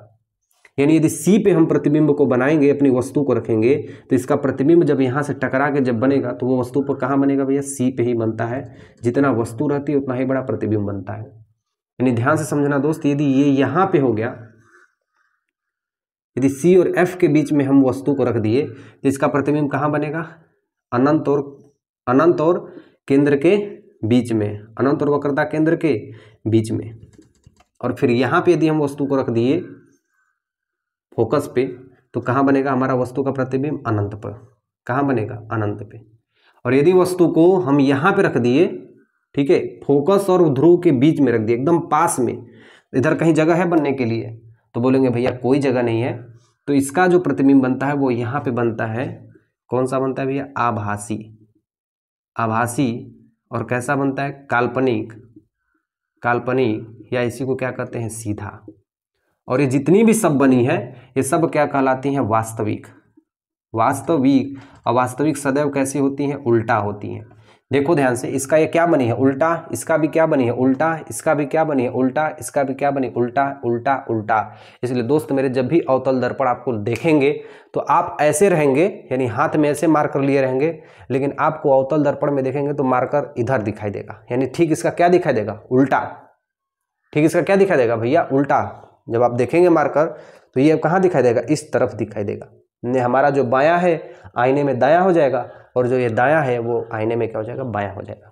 यानी यदि सी पे हम प्रतिबिंब को बनाएंगे, अपनी वस्तु को रखेंगे, तो इसका प्रतिबिंब जब यहाँ से टकरा के जब बनेगा तो वो वस्तु पर कहाँ बनेगा भैया? सी पे ही बनता है। जितना वस्तु रहती है उतना ही बड़ा प्रतिबिंब बनता है। यानी ध्यान से समझना दोस्त, यदि ये यहाँ पे हो गया, यदि सी और एफ के बीच में हम वस्तु को रख दिए तो इसका प्रतिबिंब कहाँ बनेगा? अनंत और केंद्र के बीच में, अनंत और वक्रता केंद्र के बीच में। और फिर यहाँ पे यदि हम वस्तु को रख दिए फोकस पे तो कहाँ बनेगा हमारा वस्तु का प्रतिबिंब? अनंत पर। कहाँ बनेगा? अनंत पे। और यदि वस्तु को हम यहाँ पे रख दिए, ठीक है, फोकस और ध्रुव के बीच में रख दिए, एकदम पास में, इधर कहीं जगह है बनने के लिए? तो बोलेंगे भैया कोई जगह नहीं है। तो इसका जो प्रतिबिंब बनता है वो यहाँ पे बनता है, कौन सा बनता है भैया? आभासी। आभासी। और कैसा बनता है? काल्पनिक। काल्पनिक, या इसी को क्या कहते हैं? सीधा। और ये जितनी भी सब बनी है ये सब क्या कहलाती हैं? वास्तविक। वास्तविक। अवास्तविक सदैव कैसी होती हैं? उल्टा होती हैं। देखो ध्यान से, इसका ये क्या बनी है? उल्टा। इसका भी क्या बनी है? उल्टा। इसका भी क्या बनी है? उल्टा। इसका भी क्या बनी? उल्टा उल्टा उल्टा। इसलिए दोस्त मेरे, जब भी अवतल दर्पण आपको देखेंगे तो आप ऐसे रहेंगे, यानी हाथ में ऐसे मार्कर लिए रहेंगे, लेकिन आपको अवतल दर्पण में देखेंगे तो मार्कर इधर दिखाई देगा। यानी ठीक इसका क्या दिखाई देगा? उल्टा। ठीक इसका क्या दिखाई देगा भैया? उल्टा। जब आप देखेंगे मार्कर तो ये कहाँ दिखाई देगा? इस तरफ दिखाई देगा। हमारा जो बायां है आईने में दायां हो जाएगा, और जो ये दायां है वो आईने में क्या हो जाएगा? बायां हो जाएगा।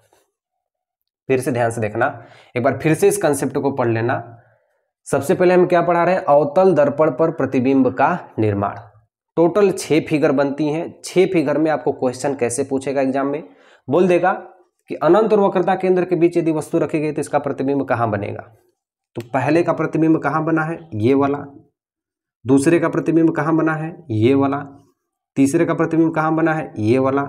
फिर से ध्यान से देखना, एक बार फिर से इस कंसेप्ट को पढ़ लेना। सबसे पहले हम क्या पढ़ा रहे हैं? अवतल दर्पण पर प्रतिबिंब का निर्माण। टोटल 6 फिगर बनती हैं। 6 फिगर में आपको क्वेश्चन कैसे पूछेगा एग्जाम में? बोल देगा कि अनंत और वक्रता केंद्र के बीच यदि वस्तु रखी गई तो इसका प्रतिबिंब कहाँ बनेगा? तो पहले का प्रतिबिंब कहाँ बना है? ये वाला। दूसरे का प्रतिबिंब कहाँ बना है? ये वाला। तीसरे का प्रतिबिंब कहाँ बना है? ये वाला।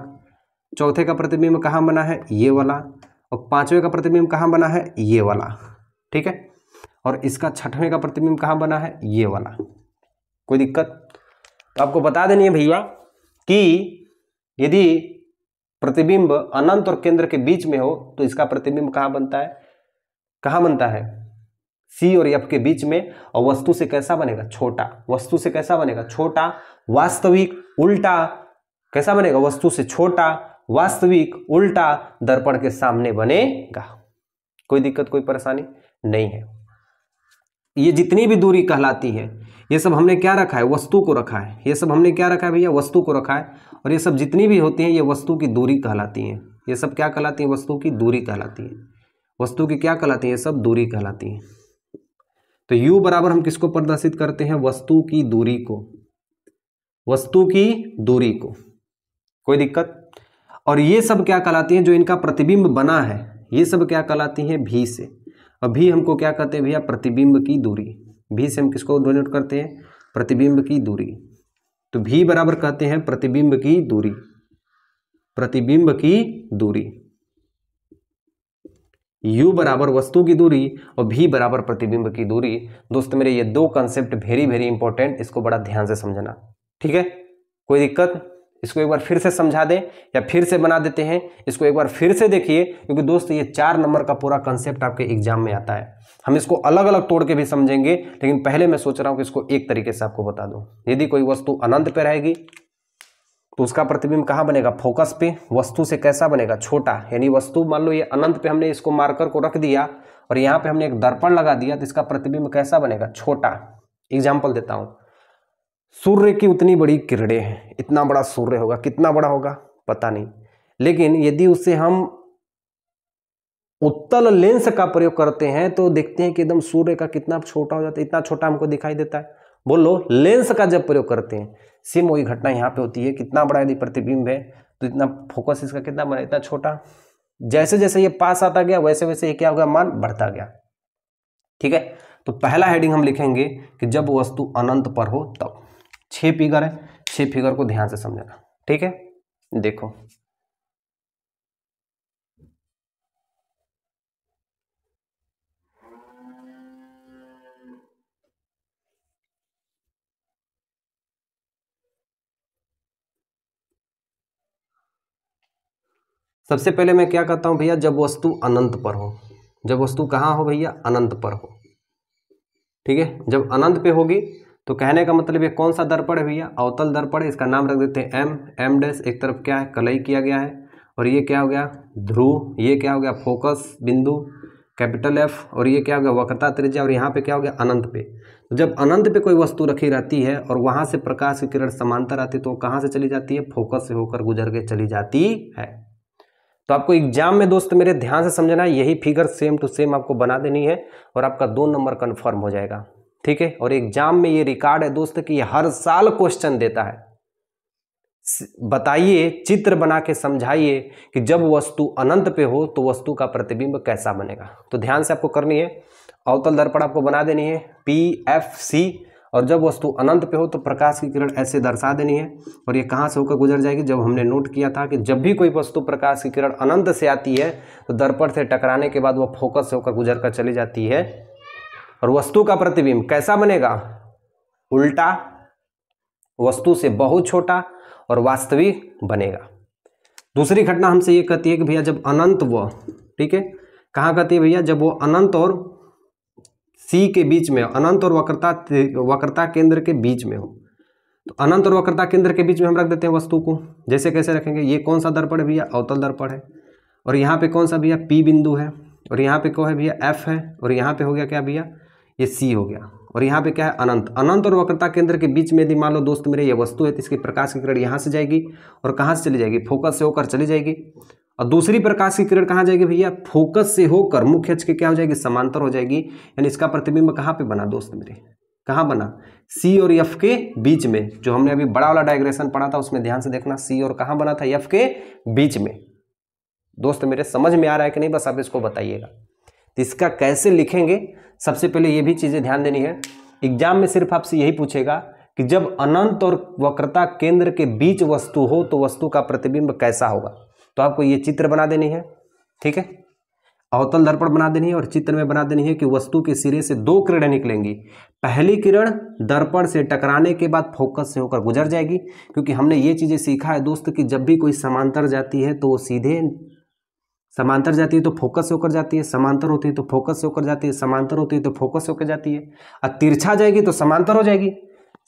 चौथे का प्रतिबिंब कहाँ बना है? ये वाला। और पांचवें का प्रतिबिंब कहाँ बना है? ये वाला। ठीक है। और इसका छठवें का प्रतिबिंब कहाँ बना है? ये वाला। कोई दिक्कत? तो आपको बता देनी है भैया कि यदि प्रतिबिंब अनंत और केंद्र के बीच में हो तो इसका प्रतिबिंब कहाँ बनता है? कहाँ बनता है? सी और एफ के बीच में। और वस्तु से कैसा बनेगा? छोटा। वस्तु से कैसा बनेगा? छोटा। वास्तविक। उल्टा। कैसा बनेगा? वस्तु से छोटा, वास्तविक, उल्टा दर्पण के सामने बनेगा। कोई दिक्कत, कोई परेशानी नहीं है। ये जितनी भी दूरी कहलाती है ये सब हमने क्या रखा है? वस्तु को रखा है। ये सब हमने क्या रखा है भैया? वस्तु को रखा है। और ये सब जितनी भी होती हैं ये वस्तु की दूरी कहलाती हैं। ये सब क्या कहलाती है? वस्तु की दूरी कहलाती है। वस्तु की क्या कहलाती है? ये सब दूरी कहलाती है। तो U बराबर हम किसको प्रदर्शित करते हैं? वस्तु की दूरी को। वस्तु की दूरी को। कोई दिक्कत? और ये सब क्या कहलाती हैं? जो इनका प्रतिबिंब बना है ये सब क्या कहलाती हैं? भी से। और भी हमको क्या कहते हैं भैया? प्रतिबिंब की दूरी। भी से हम किसको डिनोट करते हैं? प्रतिबिंब की दूरी। तो v बराबर कहते हैं प्रतिबिंब की दूरी, प्रतिबिंब की दूरी, u बराबर वस्तु की दूरी और v बराबर प्रतिबिंब की दूरी। दोस्त मेरे ये दो कंसेप्ट वेरी वेरी इंपॉर्टेंट, इसको बड़ा ध्यान से समझना, ठीक है। कोई दिक्कत? इसको एक बार फिर से समझा दें या फिर से बना देते हैं, इसको एक बार फिर से देखिए, क्योंकि दोस्त ये 4 नंबर का पूरा कंसेप्ट आपके एग्जाम में आता है। हम इसको अलग अलग तोड़ के भी समझेंगे, लेकिन पहले मैं सोच रहा हूं कि इसको एक तरीके से आपको बता दूं। यदि कोई वस्तु अनंत पे रहेगी तो उसका प्रतिबिंब कहाँ बनेगा? फोकस पे। वस्तु से कैसा बनेगा? छोटा। यानी वस्तु मान लो ये अनंत पे हमने इसको मार्कर को रख दिया और यहाँ पे हमने एक दर्पण लगा दिया, तो इसका प्रतिबिंब कैसा बनेगा? छोटा। एग्जाम्पल देता हूं, सूर्य की उतनी बड़ी किरणें हैं, इतना बड़ा सूर्य होगा, कितना बड़ा होगा पता नहीं, लेकिन यदि उससे हम उत्तल लेंस का प्रयोग करते हैं तो देखते हैं कि एकदम सूर्य का कितना छोटा हो जाता है, इतना छोटा हमको दिखाई देता है। बोलो, लेंस का जब प्रयोग करते हैं, सेम वही घटना यहाँ पे होती है। कितना बड़ा यदि प्रतिबिंब है तो इतना फोकस इसका कितना बना, इतना छोटा। जैसे जैसे ये पास आता गया वैसे वैसे ये क्या होगा? मान बढ़ता गया, ठीक है। तो पहला हेडिंग हम लिखेंगे कि जब वस्तु अनंत पर हो तब। 6 फिगर है, 6 फिगर को ध्यान से समझना, ठीक है। देखो, सबसे पहले मैं क्या कहता हूं भैया? जब वस्तु अनंत पर हो। जब वस्तु कहां हो भैया? अनंत पर हो, ठीक है। जब अनंत पे होगी तो कहने का मतलब ये कौन सा दर्पण है भैया? अवतल दर्पण है। इसका नाम रख देते हैं एम डैश। एक तरफ क्या है? कलई किया गया है, और ये क्या हो गया? ध्रुव। ये क्या हो गया? फोकस बिंदु कैपिटल एफ। और ये क्या हो गया? वक्रता त्रिज्या। और यहाँ पे क्या हो गया? अनंत पे। तो जब अनंत पे कोई वस्तु रखी रहती है और वहां से प्रकाश की किरण समांतर आती है तो कहाँ से चली जाती है? फोकस से होकर गुजर के चली जाती है। तो आपको एग्जाम में दोस्त मेरे ध्यान से समझना, यही फिगर सेम टू सेम आपको बना देनी है और आपका 2 नंबर कन्फर्म हो जाएगा, ठीक है। और एग्जाम में ये रिकॉर्ड है दोस्त कि ये हर साल क्वेश्चन देता है। बताइए, चित्र बना के समझाइए कि जब वस्तु अनंत पे हो तो वस्तु का प्रतिबिंब कैसा बनेगा। तो ध्यान से आपको करनी है, अवतल दर्पण आपको बना देनी है PFC, और जब वस्तु अनंत पे हो तो प्रकाश की किरण ऐसे दर्शा देनी है। और ये कहाँ से होकर गुजर जाएगी? जब हमने नोट किया था कि जब भी कोई वस्तु प्रकाश की किरण अनंत से आती है तो दर्पण से टकराने के बाद वह फोकस से होकर गुजर कर चली जाती है। और वस्तु का प्रतिबिंब कैसा बनेगा? उल्टा, वस्तु से बहुत छोटा और वास्तविक बनेगा। दूसरी घटना हमसे ये कहती है कि भैया जब अनंत वो, ठीक है, कहाँ कहती है भैया? जब वो अनंत और सी के बीच में, अनंत और वक्रता केंद्र के बीच में हो। तो अनंत और वक्रता केंद्र के बीच में हम रख देते हैं वस्तु को। जैसे कैसे रखेंगे? ये कौन सा दर्पण है भैया? अवतल दर्पण है। और यहाँ पे कौन सा भैया? P बिंदु है। और यहाँ पे कौन है भैया? F है। और यहाँ पे हो गया क्या भैया? ये C हो गया। और यहाँ पे क्या है? अनंत। अनंत और वक्रता केंद्र के बीच में यदि मान लो दोस्त मेरे ये वस्तु है तो इसकी प्रकाश की किरण यहाँ से जाएगी और कहाँ से चली जाएगी? फोकस से होकर चली जाएगी। और दूसरी प्रकाश की किरण कहाँ जाएगी भैया? फोकस से होकर मुख्य अक्ष के क्या हो जाएगी? समांतर हो जाएगी। यानी इसका प्रतिबिंब कहाँ पे बना दोस्त मेरे? कहाँ बना? C और F के बीच में। जो हमने अभी बड़ा वाला डायग्रेशन पढ़ा था उसमें ध्यान से देखना, C और कहाँ बना था? F के बीच में। दोस्त मेरे समझ में आ रहा है कि नहीं? बस आप इसको बताइएगा। तो इसका कैसे लिखेंगे? सबसे पहले ये भी चीजें ध्यान देनी है। एग्जाम में सिर्फ आपसे यही पूछेगा कि जब अनंत और वक्रता केंद्र के बीच वस्तु हो तो वस्तु का प्रतिबिंब कैसा होगा। तो आपको ये चित्र बना देनी है, ठीक है। अवतल दर्पण बना देनी है और चित्र में बना देनी है कि वस्तु के सिरे से 2 किरणें निकलेंगी। पहली किरण दर्पण से टकराने के बाद फोकस से होकर गुजर जाएगी, क्योंकि हमने ये चीजें सीखा है दोस्त कि जब भी कोई समांतर जाती है तो वो सीधे समांतर जाती है तो फोकस से होकर जाती है, समांतर होती है तो फोकस से होकर जाती है, समांतर होती है तो फोकस से होकर जाती है। और तिरछा जाएगी तो समांतर हो जाएगी,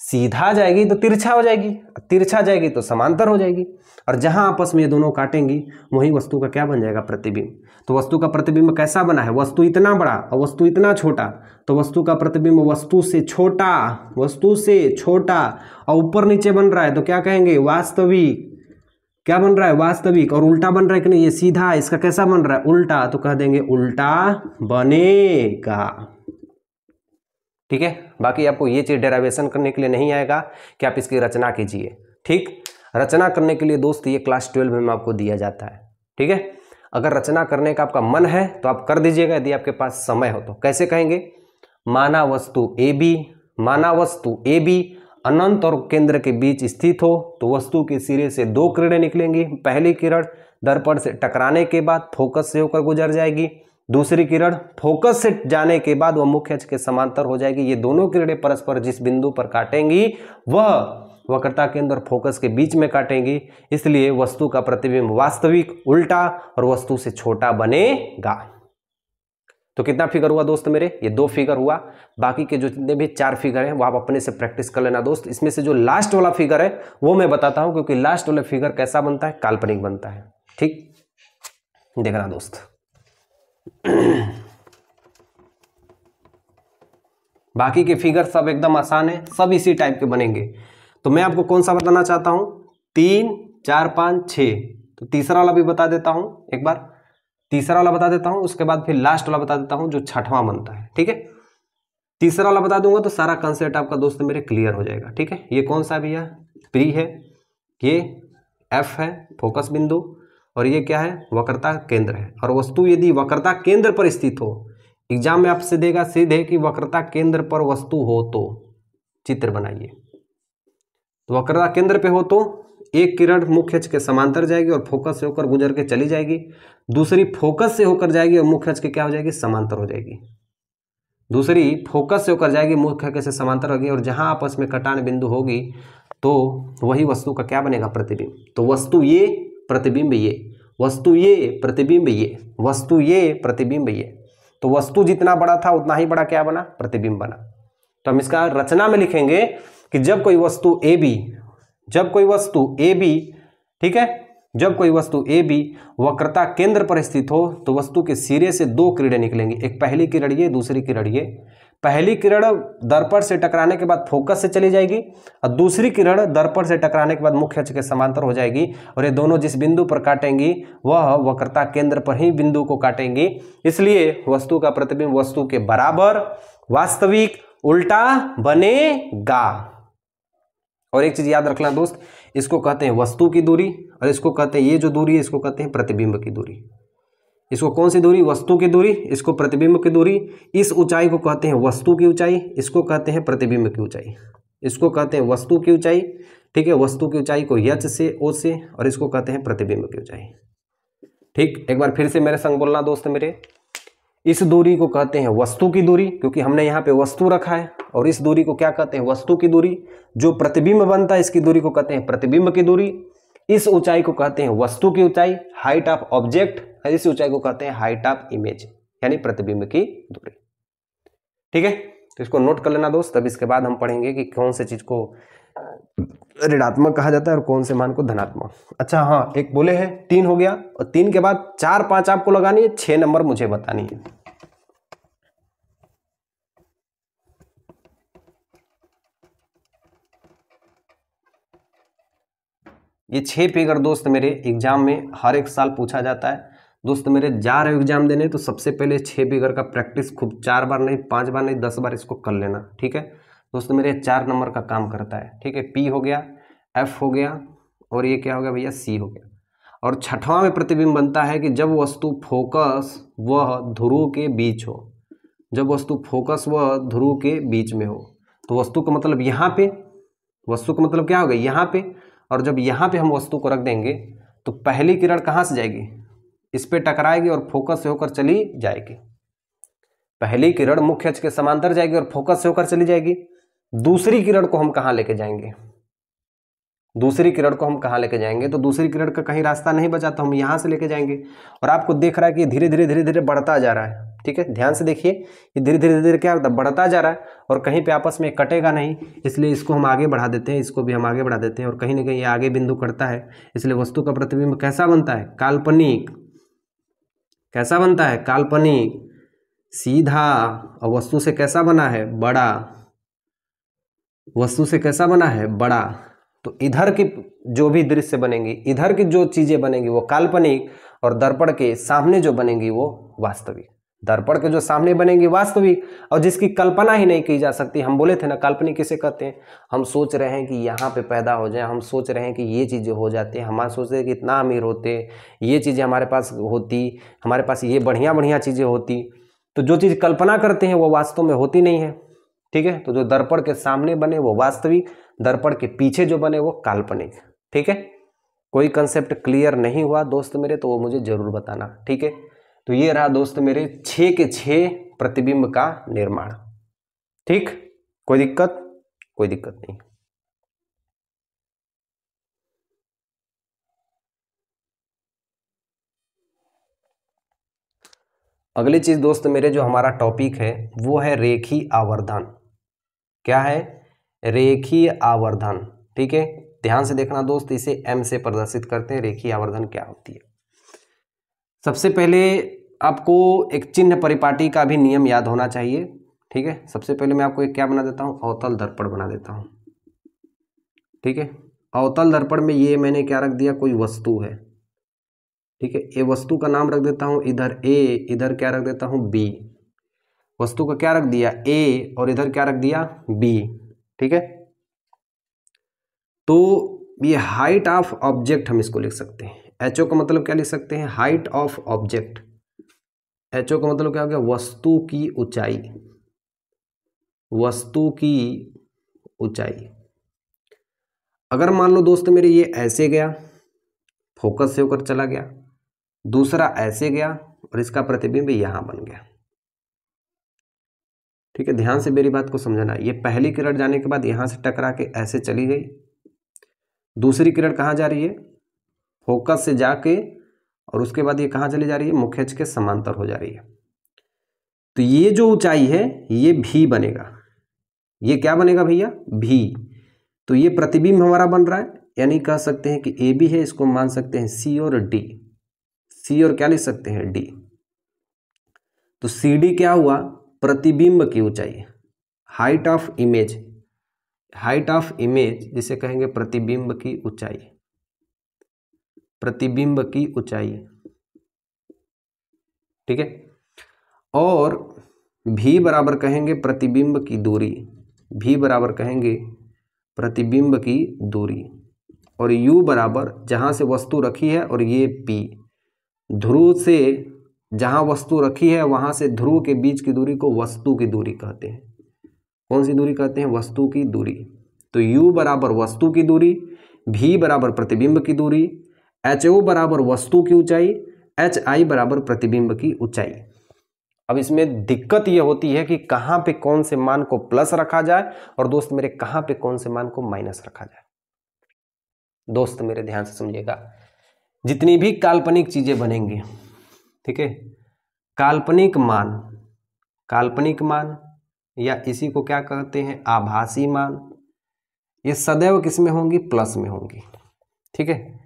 सीधा जाएगी तो तिरछा हो जाएगी, तिरछा जाएगी तो समांतर हो जाएगी। और जहां आपस में ये दोनों काटेंगी वही वस्तु का क्या बन जाएगा? प्रतिबिंब। तो वस्तु का प्रतिबिंब कैसा बना है? वस्तु इतना बड़ा और वस्तु इतना छोटा, तो वस्तु का प्रतिबिंब वस्तु से छोटा, वस्तु से छोटा और ऊपर नीचे बन रहा है तो क्या कहेंगे? वास्तविक। क्या बन रहा है? वास्तविक। और उल्टा बन रहा है कि नहीं? ये सीधा, इसका कैसा बन रहा है? उल्टा, तो कह देंगे उल्टा बनेगा, ठीक है। बाकी आपको ये चीज डेरिवेशन करने के लिए नहीं आएगा कि आप इसकी रचना कीजिए, ठीक। रचना करने के लिए दोस्त ये क्लास 12 में आपको दिया जाता है, ठीक है। अगर रचना करने का आपका मन है तो आप कर दीजिएगा, यदि आपके पास समय हो तो। कैसे कहेंगे? माना वस्तु AB, माना वस्तु AB अनंत और केंद्र के बीच स्थित हो तो वस्तु के सिरे से दो किरणें निकलेंगी। पहली किरण दर्पण से टकराने के बाद फोकस से होकर गुजर जाएगी, दूसरी किरण फोकस से जाने के बाद वह मुख्य अक्ष के समांतर हो जाएगी। ये दोनों किरणें परस्पर जिस बिंदु पर काटेंगी वह वक्रता केंद्र और फोकस के बीच में काटेंगी, इसलिए वस्तु का प्रतिबिंब वास्तविक, उल्टा और वस्तु से छोटा बनेगा। तो कितना फिगर हुआ दोस्त मेरे? ये 2 फिगर हुआ। बाकी के जो जितने भी 4 फिगर हैं वो आप अपने से प्रैक्टिस कर लेना दोस्त। इसमें से जो लास्ट वाला फिगर है वो मैं बताता हूं, क्योंकि लास्ट वाला फिगर कैसा बनता है? काल्पनिक बनता है। ठीक, देखना दोस्त। बाकी के फिगर सब एकदम आसान है, सब इसी टाइप के बनेंगे। तो मैं आपको कौन सा बताना चाहता हूं? 3, 4, 5, 6। तो तीसरा वाला भी बता देता हूं एक बार, तीसरा वाला बता देता हूं, उसके बाद फिर लास्ट वाला बता देता हूं जो छठवां बनता है। ठीक है, तीसरा वाला बता दूंगा तो सारा कंसेप्ट आपका दोस्त मेरे क्लियर हो जाएगा। ठीक है, ये कौन सा भी है? प्री है, ये एफ है फोकस बिंदु, और ये क्या है? वक्रता केंद्र है। और वस्तु यदि वक्रता केंद्र पर स्थित हो, एग्जाम में आपसे देगा सीधे कि वक्रता केंद्र पर वस्तु हो तो चित्र बनाइए। तो वक्रता केंद्र पे हो तो एक किरण मुख्य अक्ष के समांतर जाएगी और फोकस से होकर गुजर के चली जाएगी, दूसरी फोकस से होकर जाएगी और मुख्य अक्ष के क्या हो जाएगी? समांतर हो जाएगी। दूसरी फोकस से होकर जाएगी, मुख्य अक्ष से समांतर होगी, और जहां आपस में कटान बिंदु होगी तो वही वस्तु का क्या बनेगा? प्रतिबिंब। तो वस्तु ये, प्रतिबिंब ये, वस्तु ये, प्रतिबिंब ये, वस्तु ये, प्रतिबिंब ये। तो वस्तु जितना बड़ा था उतना ही बड़ा क्या बना? प्रतिबिंब बना। तो हम इसका रचना में लिखेंगे कि जब कोई वस्तु ए बी, जब कोई वस्तु ए बी, ठीक है, जब कोई वस्तु ए बी वक्रता केंद्र पर स्थित हो तो वस्तु के सिरे से 2 किरणें निकलेंगी। एक पहली किरण ये, दूसरी किरण ये। पहली किरण दर्पण से टकराने के बाद फोकस से चली जाएगी और दूसरी किरण दर्पण से टकराने के बाद मुख्य अक्ष के समांतर हो जाएगी, और ये दोनों जिस बिंदु पर काटेंगी वह वक्रता केंद्र पर ही बिंदु को काटेंगी। इसलिए वस्तु का प्रतिबिंब वस्तु के बराबर, वास्तविक, उल्टा बनेगा। और एक चीज याद रखना दोस्त, इसको कहते हैं वस्तु की दूरी, और इसको कहते हैं, ये जो दूरी है इसको कहते हैं प्रतिबिंब की दूरी। इसको कौन सी दूरी? वस्तु की दूरी, इसको प्रतिबिंब की दूरी। इस ऊंचाई को कहते हैं वस्तु की ऊंचाई, इसको कहते हैं प्रतिबिंब की ऊंचाई। इसको कहते हैं वस्तु की ऊंचाई, ठीक है, वस्तु की ऊंचाई को यच से, ओ से, और इसको कहते हैं प्रतिबिंब की ऊंचाई। ठीक, एक बार फिर से मेरे संग बोलना दोस्त मेरे। इस दूरी को कहते हैं वस्तु की दूरी, क्योंकि हमने यहाँ पे वस्तु रखा है, और इस दूरी को क्या कहते हैं? वस्तु की दूरी। जो प्रतिबिंब बनता है इसकी दूरी को कहते हैं प्रतिबिंब की दूरी। इस ऊंचाई को कहते हैं वस्तु की ऊंचाई, हाइट ऑफ ऑब्जेक्ट। इस ऊंचाई को कहते हैं हाइट ऑफ इमेज, यानी प्रतिबिंब की दूरी। ठीक है, तो इसको नोट कर लेना दोस्त। अब इसके बाद हम पढ़ेंगे कि कौन से चीज को ऋणात्मक कहा जाता है और कौन से मान को धनात्मक। अच्छा हाँ, एक बोले हैं 3 हो गया, और 3 के बाद 4, 5 आपको लगानी है, 6 नंबर मुझे बतानी है। ये 6 फिगर दोस्त मेरे एग्जाम में हर एक साल पूछा जाता है। दोस्त मेरे जा रहे हो एग्जाम देने तो सबसे पहले 6 फिगर का प्रैक्टिस खूब 4 बार नहीं, 5 बार नहीं, 10 बार इसको कर लेना। ठीक है दोस्त मेरे, 4 नंबर का काम करता है। ठीक है, पी हो गया, एफ हो गया, और ये क्या हो गया भैया? सी हो गया। और छठवां में प्रतिबिंब बनता है कि जब वस्तु फोकस वह ध्रुव के बीच हो, जब वस्तु फोकस वह ध्रुव के बीच में हो। तो वस्तु का मतलब यहाँ पे, वस्तु का मतलब क्या होगा? यहाँ पे। और जब यहाँ पे हम वस्तु को रख देंगे तो पहली किरण कहाँ से जाएगी? इस पे टकराएगी और फोकस से होकर चली जाएगी। पहली किरण मुख्य अक्ष के समांतर जाएगी और फोकस से होकर चली जाएगी। दूसरी किरण को हम कहाँ लेके जाएंगे? दूसरी किरण को हम कहाँ लेके जाएंगे? तो दूसरी किरण का कहीं रास्ता नहीं बचा तो हम यहाँ से लेके जाएंगे। और आपको देख रहा है कि धीरे धीरे धीरे धीरे बढ़ता जा रहा है। ठीक है, ध्यान से देखिए, ये धीरे धीरे धीरे क्या होता है? बढ़ता जा रहा है, और कहीं पे आपस में कटेगा नहीं, इसलिए इसको हम आगे बढ़ा देते हैं, इसको भी हम आगे बढ़ा देते हैं, और कहीं ना कहीं ये आगे बिंदु कटता है। इसलिए वस्तु का प्रतिबिंब कैसा बनता है? काल्पनिक। कैसा बनता है? काल्पनिक, सीधा। और वस्तु से कैसा बना है? बड़ा। वस्तु से कैसा बना है? बड़ा। तो इधर की जो भी दृश्य बनेंगी, इधर की जो चीजें बनेंगी वो काल्पनिक, और दर्पण के सामने जो बनेंगी वो वास्तविक। दर्पण के जो सामने बनेंगी वास्तविक, और जिसकी कल्पना ही नहीं की जा सकती। हम बोले थे ना, काल्पनिक किसे कहते हैं? हम सोच रहे हैं कि यहाँ पे पैदा हो जाए, हम सोच रहे हैं कि ये चीज़ें हो जाती है, हम सोच रहे हैं कि इतना अमीर होते, ये चीज़ें हमारे पास होती, हमारे पास ये बढ़िया बढ़िया चीज़ें होती। तो जो चीज़ कल्पना करते हैं वो वास्तव में होती नहीं है। ठीक है, तो जो दर्पण के सामने बने वो वास्तविक, दर्पण के पीछे जो बने वो काल्पनिक। ठीक है, कोई कंसेप्ट क्लियर नहीं हुआ दोस्त मेरे तो वो मुझे जरूर बताना। ठीक है, तो ये रहा दोस्त मेरे 6 के 6 प्रतिबिंब का निर्माण। ठीक, कोई दिक्कत? कोई दिक्कत नहीं। अगली चीज दोस्त मेरे जो हमारा टॉपिक है वो है रेखीय आवर्धन। क्या है? रेखीय आवर्धन। ठीक है, ध्यान से देखना दोस्त, इसे एम से प्रदर्शित करते हैं। रेखीय आवर्धन क्या होती है? सबसे पहले आपको एक चिन्ह परिपाटी का भी नियम याद होना चाहिए। ठीक है, सबसे पहले मैं आपको एक क्या बना देता हूं, अवतल दर्पण बना देता हूं। ठीक है, अवतल दर्पण में ये मैंने क्या रख दिया, कोई वस्तु है। ठीक है, ये वस्तु का नाम रख देता हूं इधर ए, इधर क्या रख देता हूं बी। वस्तु का क्या रख दिया ए और इधर क्या रख दिया बी। ठीक है, तो ये हाइट ऑफ ऑब्जेक्ट हम इसको लिख सकते हैं। एचओ का मतलब क्या लिख सकते हैं, हाइट ऑफ ऑब्जेक्ट। एचओ का मतलब क्या हो गया, वस्तु की ऊंचाई। वस्तु की ऊंचाई। अगर मान लो दोस्त मेरे ये ऐसे गया, फोकस से होकर चला गया, दूसरा ऐसे गया और इसका प्रतिबिंब यहां बन गया। ठीक है, ध्यान से मेरी बात को समझना। ये पहली किरण जाने के बाद यहां से टकरा के ऐसे चली गई, दूसरी किरण कहाँ जा रही है, फोकस से जाके और उसके बाद ये कहाँ चली जा रही है, मुख्य अक्ष के समांतर हो जा रही है। तो ये जो ऊंचाई है ये भी बनेगा। ये क्या बनेगा भैया, भी। तो ये प्रतिबिंब हमारा बन रहा है, यानी कह सकते हैं कि ए भी है, इसको मान सकते हैं सी और डी। सी और क्या लिख सकते हैं, डी। तो सी डी क्या हुआ, प्रतिबिंब की ऊंचाई, height of image. Height of image जिसे कहेंगे प्रतिबिंब की ऊंचाई। प्रतिबिंब की ऊंचाई। ठीक है, और भी बराबर कहेंगे प्रतिबिंब की दूरी। भी बराबर कहेंगे प्रतिबिंब की दूरी। और यू बराबर जहां से वस्तु रखी है और ये पी, ध्रुव से जहां वस्तु रखी है वहां से ध्रुव के बीच की दूरी को वस्तु की दूरी कहते हैं। कौन सी दूरी कहते हैं, वस्तु की दूरी। तो u बराबर वस्तु की दूरी, v बराबर प्रतिबिंब की दूरी, HO बराबर वस्तु की ऊंचाई, HI बराबर प्रतिबिंब की ऊंचाई। अब इसमें दिक्कत यह होती है कि कहां पे कौन से मान को प्लस रखा जाए और दोस्त मेरे कहां पे कौन से मान को माइनस रखा जाए। दोस्त मेरे ध्यान से समझिएगा, जितनी भी काल्पनिक चीजें बनेंगी, ठीक है, काल्पनिक मान, काल्पनिक मान या इसी को क्या कहते हैं, आभासी मान, ये सदैव किस में होंगी, प्लस में होंगी। ठीक है,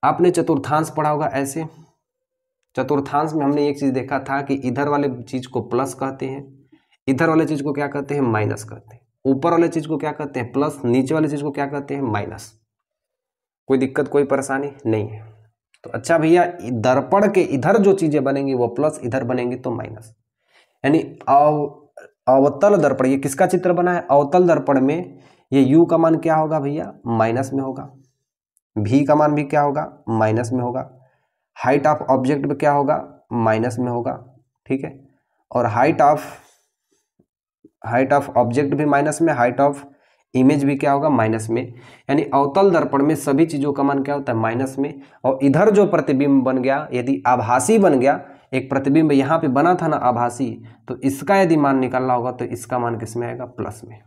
आपने चतुर्थांश पढ़ा होगा ऐसे। चतुर्थांश में हमने एक चीज देखा था कि इधर वाले चीज को प्लस कहते हैं, इधर वाले चीज को क्या कहते हैं, माइनस कहते हैं। ऊपर वाले चीज को क्या कहते हैं, प्लस, नीचे वाले चीज को क्या कहते हैं, माइनस। कोई दिक्कत, कोई परेशानी नहीं है। तो अच्छा भैया, दर्पण के इधर जो चीजें बनेंगी वो प्लस, इधर बनेंगी तो माइनस। यानी अवतल दर्पण, ये किसका चित्र बना है, अवतल दर्पण में ये u का मान क्या होगा भैया, माइनस में होगा। v का मान भी क्या होगा, माइनस में होगा। हाइट ऑफ ऑब्जेक्ट भी क्या होगा, माइनस में होगा। ठीक है, और हाइट ऑफ ऑब्जेक्ट भी माइनस में, हाइट ऑफ इमेज भी क्या होगा, माइनस में। यानी अवतल दर्पण में सभी चीजों का मान क्या होता है, माइनस में। और इधर जो प्रतिबिंब बन गया, यदि आभासी बन गया, एक प्रतिबिंब यहाँ पे बना था ना आभासी, तो इसका यदि मान निकालना होगा तो इसका मान किस में आएगा, प्लस में।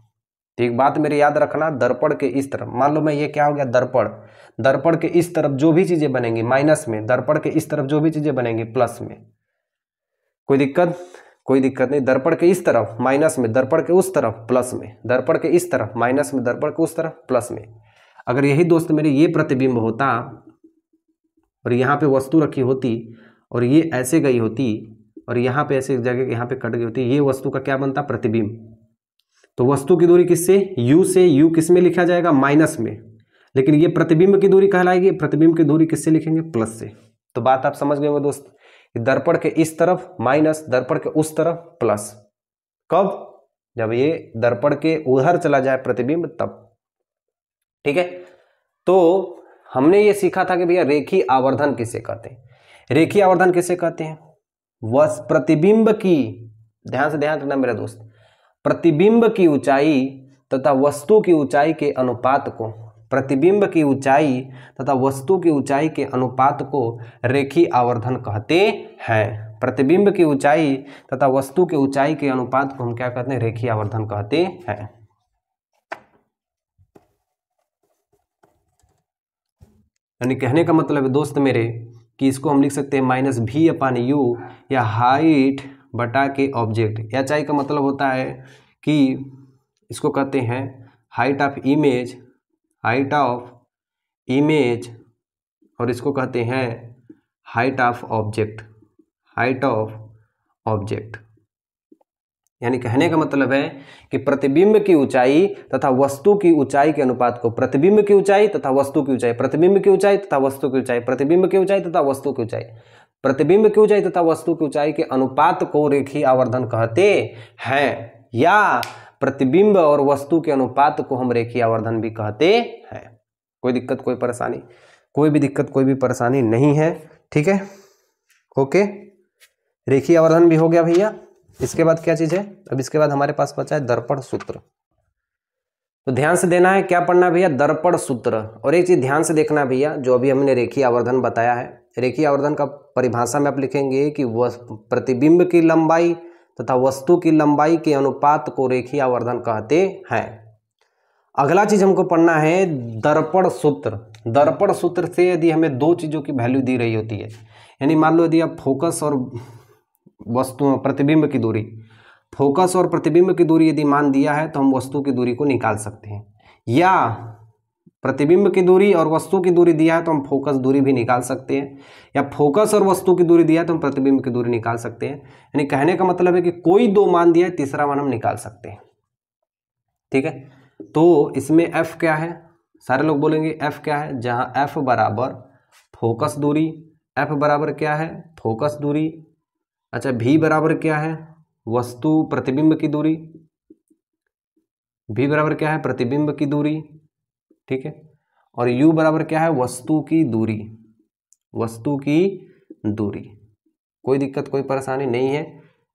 तो एक बात मेरे याद रखना, दर्पण के इस तरफ, मान लो मैं ये क्या हो गया, दर्पण, दर्पण के इस तरफ जो भी चीजें बनेंगी माइनस में, दर्पण के इस तरफ जो भी चीजें बनेंगी प्लस में। कोई दिक्कत, कोई दिक्कत नहीं। दर्पण के इस तरफ माइनस में, दर्पण के उस तरफ प्लस में, दर्पण के इस तरफ माइनस में, दर्पण के उस तरफ प्लस में। अगर यही दोस्त मेरे ये प्रतिबिंब होता और यहाँ पे वस्तु रखी होती और ये ऐसे गई होती और यहाँ पे ऐसे जगह यहाँ पे कट गई होती, ये वस्तु का क्या बनता, प्रतिबिंब। तो वस्तु की दूरी किससे, u से, u किस में लिखा जाएगा, माइनस में। लेकिन ये प्रतिबिंब की दूरी कहलाएगी, प्रतिबिंब की दूरी किससे लिखेंगे, प्लस से। तो बात आप समझ गए होंगे दोस्त, दर्पण के इस तरफ माइनस, दर्पण के उस तरफ प्लस। कब, जब ये दर्पण के उधर चला जाए प्रतिबिंब तब। ठीक है, तो हमने ये सीखा था कि भैया रेखीय आवर्धन किसे कहते हैं। रेखीय आवर्धन किसे कहते हैं, वह प्रतिबिंब की, ध्यान से ध्यान रखना मेरा दोस्त, प्रतिबिंब की ऊंचाई तथा वस्तु की ऊंचाई के अनुपात को, प्रतिबिंब की ऊंचाई तथा वस्तु की ऊंचाई के अनुपात को रेखीय आवर्धन कहते हैं। प्रतिबिंब की ऊंचाई तथा वस्तु की ऊंचाई के अनुपात को हम क्या कहते हैं? रेखीय आवर्धन कहते हैं। यानी कहने का मतलब है दोस्त मेरे कि इसको हम लिख सकते हैं -v/u या हाइट बटा के ऑब्जेक्ट। एच का मतलब होता है कि इसको कहते हैं height of image, height of image, और इसको कहते हैं height of object, height of object. यानी कहने का मतलब है कि प्रतिबिंब की ऊंचाई तथा वस्तु की ऊंचाई के अनुपात को, प्रतिबिंब की ऊंचाई तथा वस्तु की ऊंचाई, प्रतिबिंब की ऊंचाई तथा वस्तु की ऊंचाई, प्रतिबिंब की ऊंचाई तथा वस्तु की ऊंचाई, प्रतिबिंब की ऊंचाई तथा वस्तु की ऊंचाई के अनुपात को रेखीय आवर्धन कहते हैं, या प्रतिबिंब और वस्तु के अनुपात को हम रेखीय आवर्धन भी कहते हैं। कोई दिक्कत, कोई परेशानी, कोई भी दिक्कत, कोई भी परेशानी नहीं है। ठीक है, ओके। रेखीय आवर्धन भी हो गया भैया। इसके बाद क्या चीज है? अब इसके बाद हमारे पास बचा है दर्पण सूत्र। तो ध्यान से देना है, क्या पढ़ना भैया? दर्पण सूत्र। और एक चीज ध्यान से देखना भैया, जो अभी हमने रेखीय आवर्धन बताया है, रेखीय आवर्धन का परिभाषा में आप लिखेंगे कि प्रतिबिंब की लंबाई तथा वस्तु की लंबाई के अनुपात को रेखीय आवर्धन कहते हैं। अगला चीज हमको पढ़ना है दर्पण सूत्र। दर्पण सूत्र से यदि हमें दो चीजों की वैल्यू दी रही होती है, यानी मान लो यदि आप फोकस और वस्तु प्रतिबिंब की दूरी, फोकस और प्रतिबिंब की दूरी यदि मान दिया है तो हम वस्तु की दूरी को निकाल सकते हैं, या प्रतिबिंब की दूरी और वस्तु की दूरी दिया है तो हम फोकस दूरी भी निकाल सकते हैं, या फोकस और वस्तु की दूरी दिया है तो हम प्रतिबिंब की दूरी निकाल सकते हैं। यानी कहने का मतलब है कि कोई दो मान दिया है, तीसरा मान हम निकाल सकते हैं। ठीक है, तो इसमें f क्या है? सारे लोग बोलेंगे f क्या है? जहां f बराबर फोकस दूरी, f बराबर क्या है? फोकस दूरी। अच्छा, v बराबर क्या है? वस्तु प्रतिबिंब की दूरी, v बराबर क्या है? प्रतिबिंब की दूरी। ठीक है, और u बराबर क्या है? वस्तु की दूरी, वस्तु की दूरी। कोई दिक्कत, कोई परेशानी नहीं है।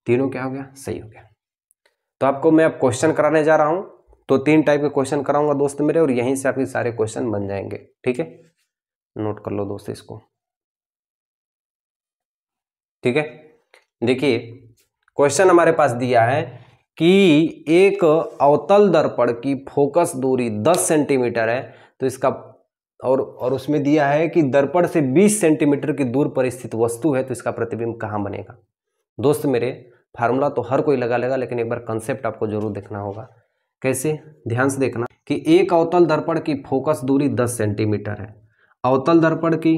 तीनों क्या हो गया? सही हो गया। तो आपको मैं अब क्वेश्चन कराने जा रहा हूं, तो 3 टाइप के क्वेश्चन कराऊंगा दोस्त मेरे, और यहीं से आपके सारे क्वेश्चन बन जाएंगे। ठीक है, नोट कर लो दोस्त इसको। ठीक है, देखिए क्वेश्चन हमारे पास दिया है कि एक अवतल दर्पण की फोकस दूरी 10 सेंटीमीटर है, तो इसका और उसमें दिया है कि दर्पण से 20 सेंटीमीटर की दूर पर स्थित वस्तु है, तो इसका प्रतिबिंब कहाँ बनेगा। दोस्त मेरे फार्मूला तो हर कोई लगा लेगा, लेकिन एक बार कंसेप्ट आपको जरूर देखना होगा। कैसे? ध्यान से देखना कि एक अवतल दर्पण की फोकस दूरी 10 सेंटीमीटर है। अवतल दर्पण की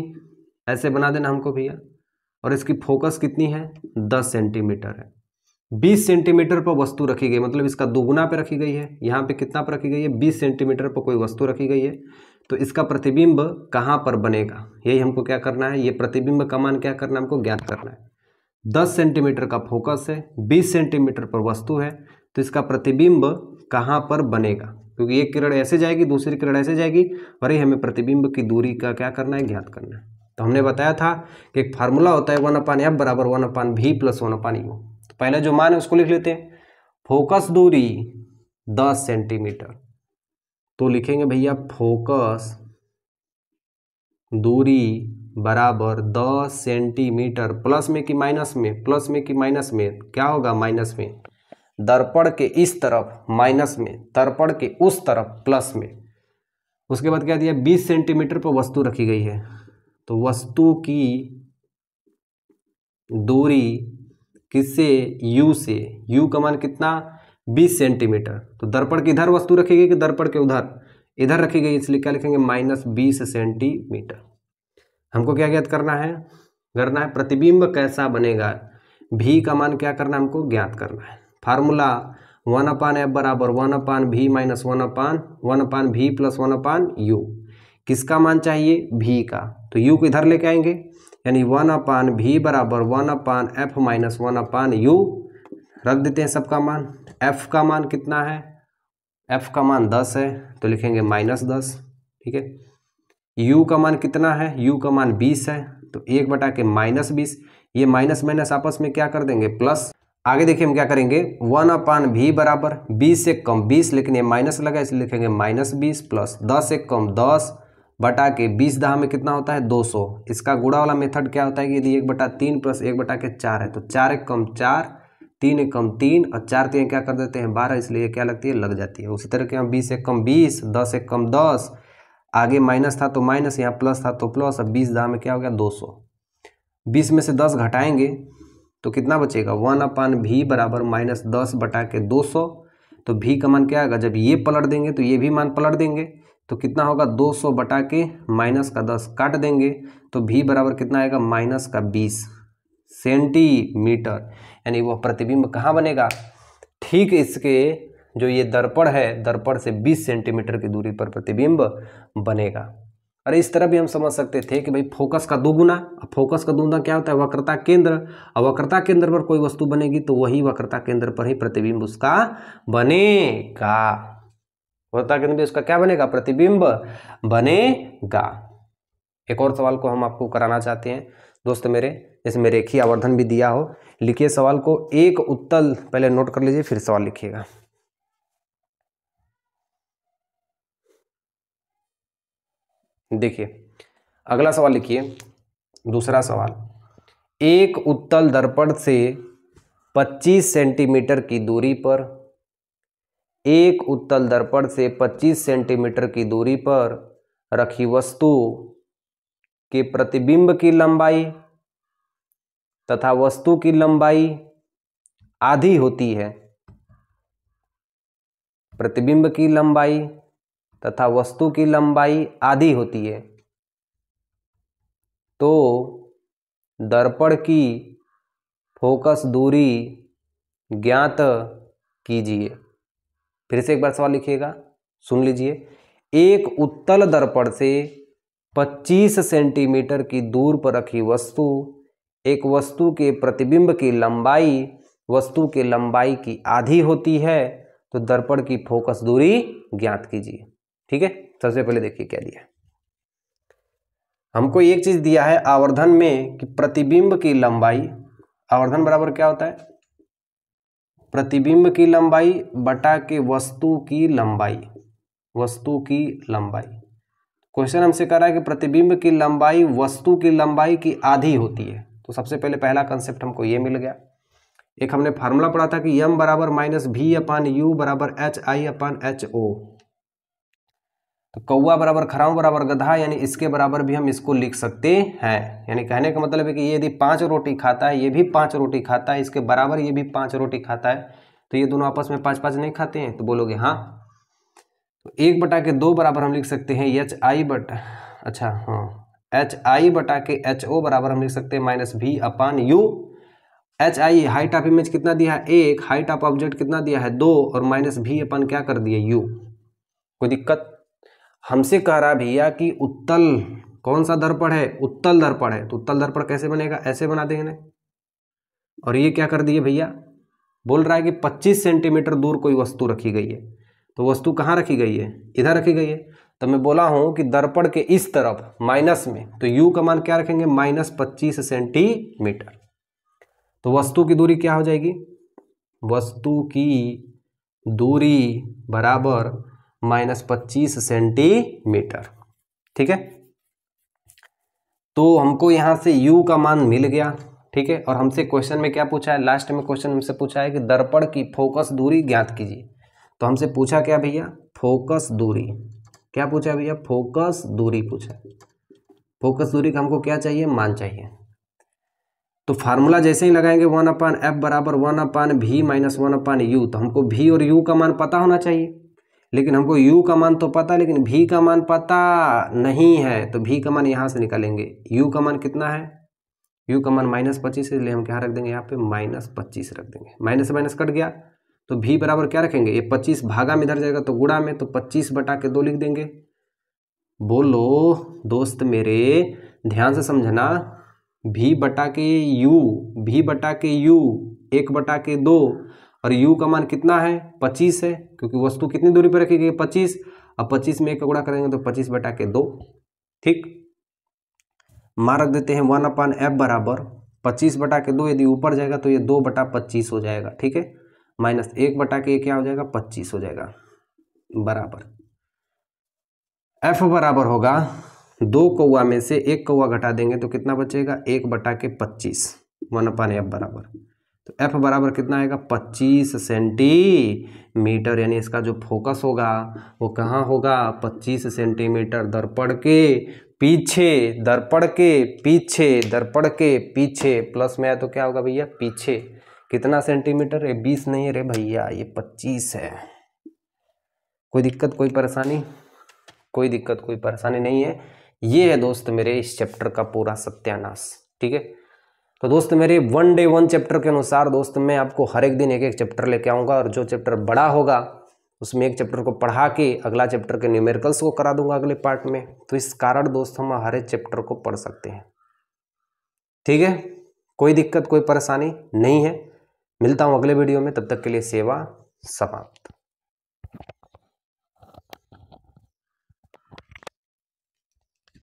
ऐसे बना देना हमको भैया, और इसकी फोकस कितनी है? 10 सेंटीमीटर है। 20 सेंटीमीटर पर वस्तु रखी गई, मतलब इसका दोगुना पे रखी गई है। यहाँ पे कितना पर रखी गई है? 20 सेंटीमीटर पर कोई वस्तु रखी गई है, तो इसका प्रतिबिंब कहाँ पर बनेगा, यही हमको क्या करना है। ये प्रतिबिंब का मान क्या करना है? हमको ज्ञात करना है। 10 सेंटीमीटर का फोकस है, 20 सेंटीमीटर पर वस्तु है, तो इसका प्रतिबिंब कहाँ पर बनेगा, क्योंकि एक किरण ऐसे जाएगी, दूसरी किरण ऐसे जाएगी, और ये हमें प्रतिबिंब की दूरी का क्या करना है? ज्ञात करना है। तो हमने बताया था कि एक फार्मूला होता है 1/f बराबर 1/v प्लस 1/u। तो पहले जो मान है उसको लिख लेते हैं। फोकस दूरी 10 सेंटीमीटर, तो लिखेंगे भैया फोकस दूरी बराबर 10 सेंटीमीटर, प्लस में कि माइनस में? प्लस में कि माइनस में? क्या होगा? माइनस में। दर्पण के इस तरफ माइनस में, दर्पण के उस तरफ प्लस में। उसके बाद क्या दिया? 20 सेंटीमीटर पर वस्तु रखी गई है, तो वस्तु की दूरी किससे? u से। u का मान कितना? 20 सेंटीमीटर। तो दर्पण की इधर वस्तु रखी गई कि दर्पण के उधर? इधर रखी गई, इसलिए क्या लिखेंगे? -20 सेंटीमीटर। हमको क्या ज्ञात करना है? प्रतिबिंब कैसा बनेगा। v का मान क्या करना है? हमको ज्ञात करना है। फार्मूला 1/f बराबर 1/v minus 1/v plus 1/u। किसका मान चाहिए? v का, तो u को इधर लेके आएंगे, यानी 1/v बराबर 1/f माइनस 1/u। रख देते हैं सबका मान। f का मान कितना है? f का मान 10 है, तो लिखेंगे -10। ठीक है, u का मान कितना है? u का मान 20 है, तो 1/20। ये माइनस माइनस आपस में क्या कर देंगे? प्लस। आगे देखिए हम क्या करेंगे, 1/v बराबर 20 से कम 20, लेकिन ये माइनस लगा इसलिए लिखेंगे -20 प्लस 10 से कम 10 बटा के 20 दहा में कितना होता है 200। इसका गुणा वाला मेथड क्या होता है कि यदि 1/3 प्लस 1/4 है तो 4 एक कम 4, 3 एक कम 3 और 4 3 क्या कर देते हैं 12, इसलिए क्या लगती है लग जाती है। उसी तरह के हम 20 एक कम 20, 10 एक कम 10, आगे माइनस था तो माइनस, यहाँ प्लस था तो प्लस, अब 20 दहा में क्या हो गया 200। 20 में से 10 घटाएंगे तो कितना बचेगा 1/v बराबर -10 बटा के 200। तो v का मान क्या आएगा, जब ये पलट देंगे तो ये भी मान पलट देंगे तो कितना होगा 200 बटा के -10 काट देंगे तो v बराबर कितना आएगा -20 सेंटीमीटर। यानी वह प्रतिबिंब कहाँ बनेगा, ठीक इसके जो ये दर्पण है, दर्पण से 20 सेंटीमीटर की दूरी पर प्रतिबिंब बनेगा। अरे इस तरह भी हम समझ सकते थे कि भाई फोकस का दोगुना, फोकस का दोगुना क्या होता है वक्रता केंद्र, और वक्रता केंद्र पर कोई वस्तु बनेगी तो वही वक्रता केंद्र पर ही प्रतिबिंब उसका बनेगा। वक्रता केंद्र में उसका क्या बनेगा, प्रतिबिंब बनेगा। एक और सवाल को हम आपको कराना चाहते हैं दोस्त मेरे, इसमें रेखीय आवर्धन भी दिया हो। लिखिए सवाल को, एक उत्तल, पहले नोट कर लीजिए फिर सवाल लिखिएगा। देखिए अगला सवाल लिखिए, दूसरा सवाल, एक उत्तल दर्पण से 25 सेंटीमीटर की दूरी पर, एक उत्तल दर्पण से 25 सेंटीमीटर की दूरी पर रखी वस्तु के प्रतिबिंब की लंबाई तथा वस्तु की लंबाई आधी होती है, प्रतिबिंब की लंबाई तथा वस्तु की लंबाई आधी होती है, तो दर्पण की फोकस दूरी ज्ञात कीजिए। फिर से एक बार सवाल लिखिएगा, सुन लीजिए। एक उत्तल दर्पण से 25 सेंटीमीटर की दूर पर रखी वस्तु, एक वस्तु के प्रतिबिंब की लंबाई वस्तु के लंबाई की आधी होती है, तो दर्पण की फोकस दूरी ज्ञात कीजिए। ठीक है, सबसे पहले देखिए क्या दिया है। हमको एक चीज दिया है आवर्धन में कि प्रतिबिंब की लंबाई, आवर्धन बराबर क्या होता है, प्रतिबिंब की लंबाई बटा के वस्तु की लंबाई, वस्तु की लंबाई। क्वेश्चन हमसे कह रहा है कि प्रतिबिंब की लंबाई वस्तु की लंबाई की आधी होती है, तो सबसे पहले पहला कंसेप्ट हमको ये मिल गया। एक हमने फार्मूला पढ़ा था कि m बराबर -v/u बराबर HI/HO। तो कौवा बराबर खराऊ बराबर गधा, यानी इसके बराबर भी हम इसको लिख सकते हैं। यानी कहने का मतलब है कि ये यदि 5 रोटी खाता है, ये भी 5 रोटी खाता है, इसके बराबर ये भी 5 रोटी खाता है, तो ये दोनों आपस में 5-5 नहीं खाते हैं, तो बोलोगे हाँ। तो 1/2 बराबर हम लिख सकते हैं HI/HO बराबर हम लिख सकते हैं -v/u। HI height of image कितना दिया है 1, हाइट ऑफ ऑब्जेक्ट कितना दिया है 2, और -v/ क्या कर दिए u। कोई दिक्कत? हमसे कह रहा भैया कि उत्तल, कौन सा दर्पण है, उत्तल दर्पण है, तो उत्तल दर्पण कैसे बनेगा, ऐसे बना देंगे ना। और ये क्या कर दिए भैया, बोल रहा है कि 25 सेंटीमीटर दूर कोई वस्तु रखी गई है, तो वस्तु कहाँ रखी गई है, इधर रखी गई है। तो मैं बोला हूं कि दर्पण के इस तरफ माइनस में, तो u का मान क्या रखेंगे -25 सेंटीमीटर। तो वस्तु की दूरी क्या हो जाएगी, वस्तु की दूरी बराबर -25 सेंटीमीटर। ठीक है, तो हमको यहां से u का मान मिल गया। ठीक है, और हमसे क्वेश्चन में क्या पूछा है, लास्ट में क्वेश्चन हमसे पूछा है कि दर्पण की फोकस दूरी ज्ञात कीजिए। तो हमसे पूछा क्या भैया, फोकस दूरी। क्या पूछा भैया, फोकस दूरी पूछा। फोकस दूरी का हमको क्या चाहिए, मान चाहिए। तो फार्मूला जैसे ही लगाएंगे 1/f बराबर 1/v - 1/u, तो हमको v और u का मान पता होना चाहिए। लेकिन हमको u का मान तो पता, लेकिन v का मान पता नहीं है, तो v का मान यहाँ से निकालेंगे। u का मान कितना है, u का मान -25, इसलिए हम क्या रख देंगे यहाँ पे -25 रख देंगे। माइनस से माइनस कट गया, तो v बराबर क्या रखेंगे, ये 25 भागा में इधर जाएगा तो गुणा में, तो 25/2 लिख देंगे। बोलो दोस्त मेरे, ध्यान से समझना, v/u 1/2 और u का मान कितना है 25 है, क्योंकि वस्तु कितनी दूरी पर रखी गई 25। अब 25 में 1 का गुणा करेंगे तो 25/2। ठीक, मान रख देते हैं 1/f बराबर 25/2 यदि ऊपर जाएगा तो ये 2/25 हो जाएगा, ठीक है, माइनस 1/के ये क्या हो जाएगा 25 हो जाएगा, बराबर F बराबर होगा 2 कौवा में से 1 कौवा घटा देंगे तो कितना बचेगा 1/25, 1/F बराबर, तो F बराबर कितना आएगा 25 सेंटीमीटर, यानी इसका जो फोकस होगा वो कहाँ होगा 25 सेंटीमीटर दर्पण के पीछे, दर्पण के पीछे, दर्पण के पीछे, प्लस में है तो क्या होगा भैया पीछे, कितना सेंटीमीटर है 20 नहीं है रे भैया, ये 25 है। कोई दिक्कत कोई परेशानी? कोई दिक्कत कोई परेशानी नहीं है। ये है दोस्त मेरे इस चैप्टर का पूरा सत्यानाश, ठीक है। तो दोस्त मेरे 1 डे 1 चैप्टर के अनुसार दोस्त मैं आपको हर एक दिन एक एक चैप्टर लेके आऊँगा, और जो चैप्टर बड़ा होगा उसमें एक चैप्टर को पढ़ा के अगला चैप्टर के न्यूमेरिकल्स को करा दूंगा अगले पार्ट में। तो इस कारण दोस्त हम हर एक चैप्टर को पढ़ सकते हैं, ठीक है, कोई दिक्कत कोई परेशानी नहीं है। मिलता हूँ अगले वीडियो में, तब तक के लिए सेवा समाप्त।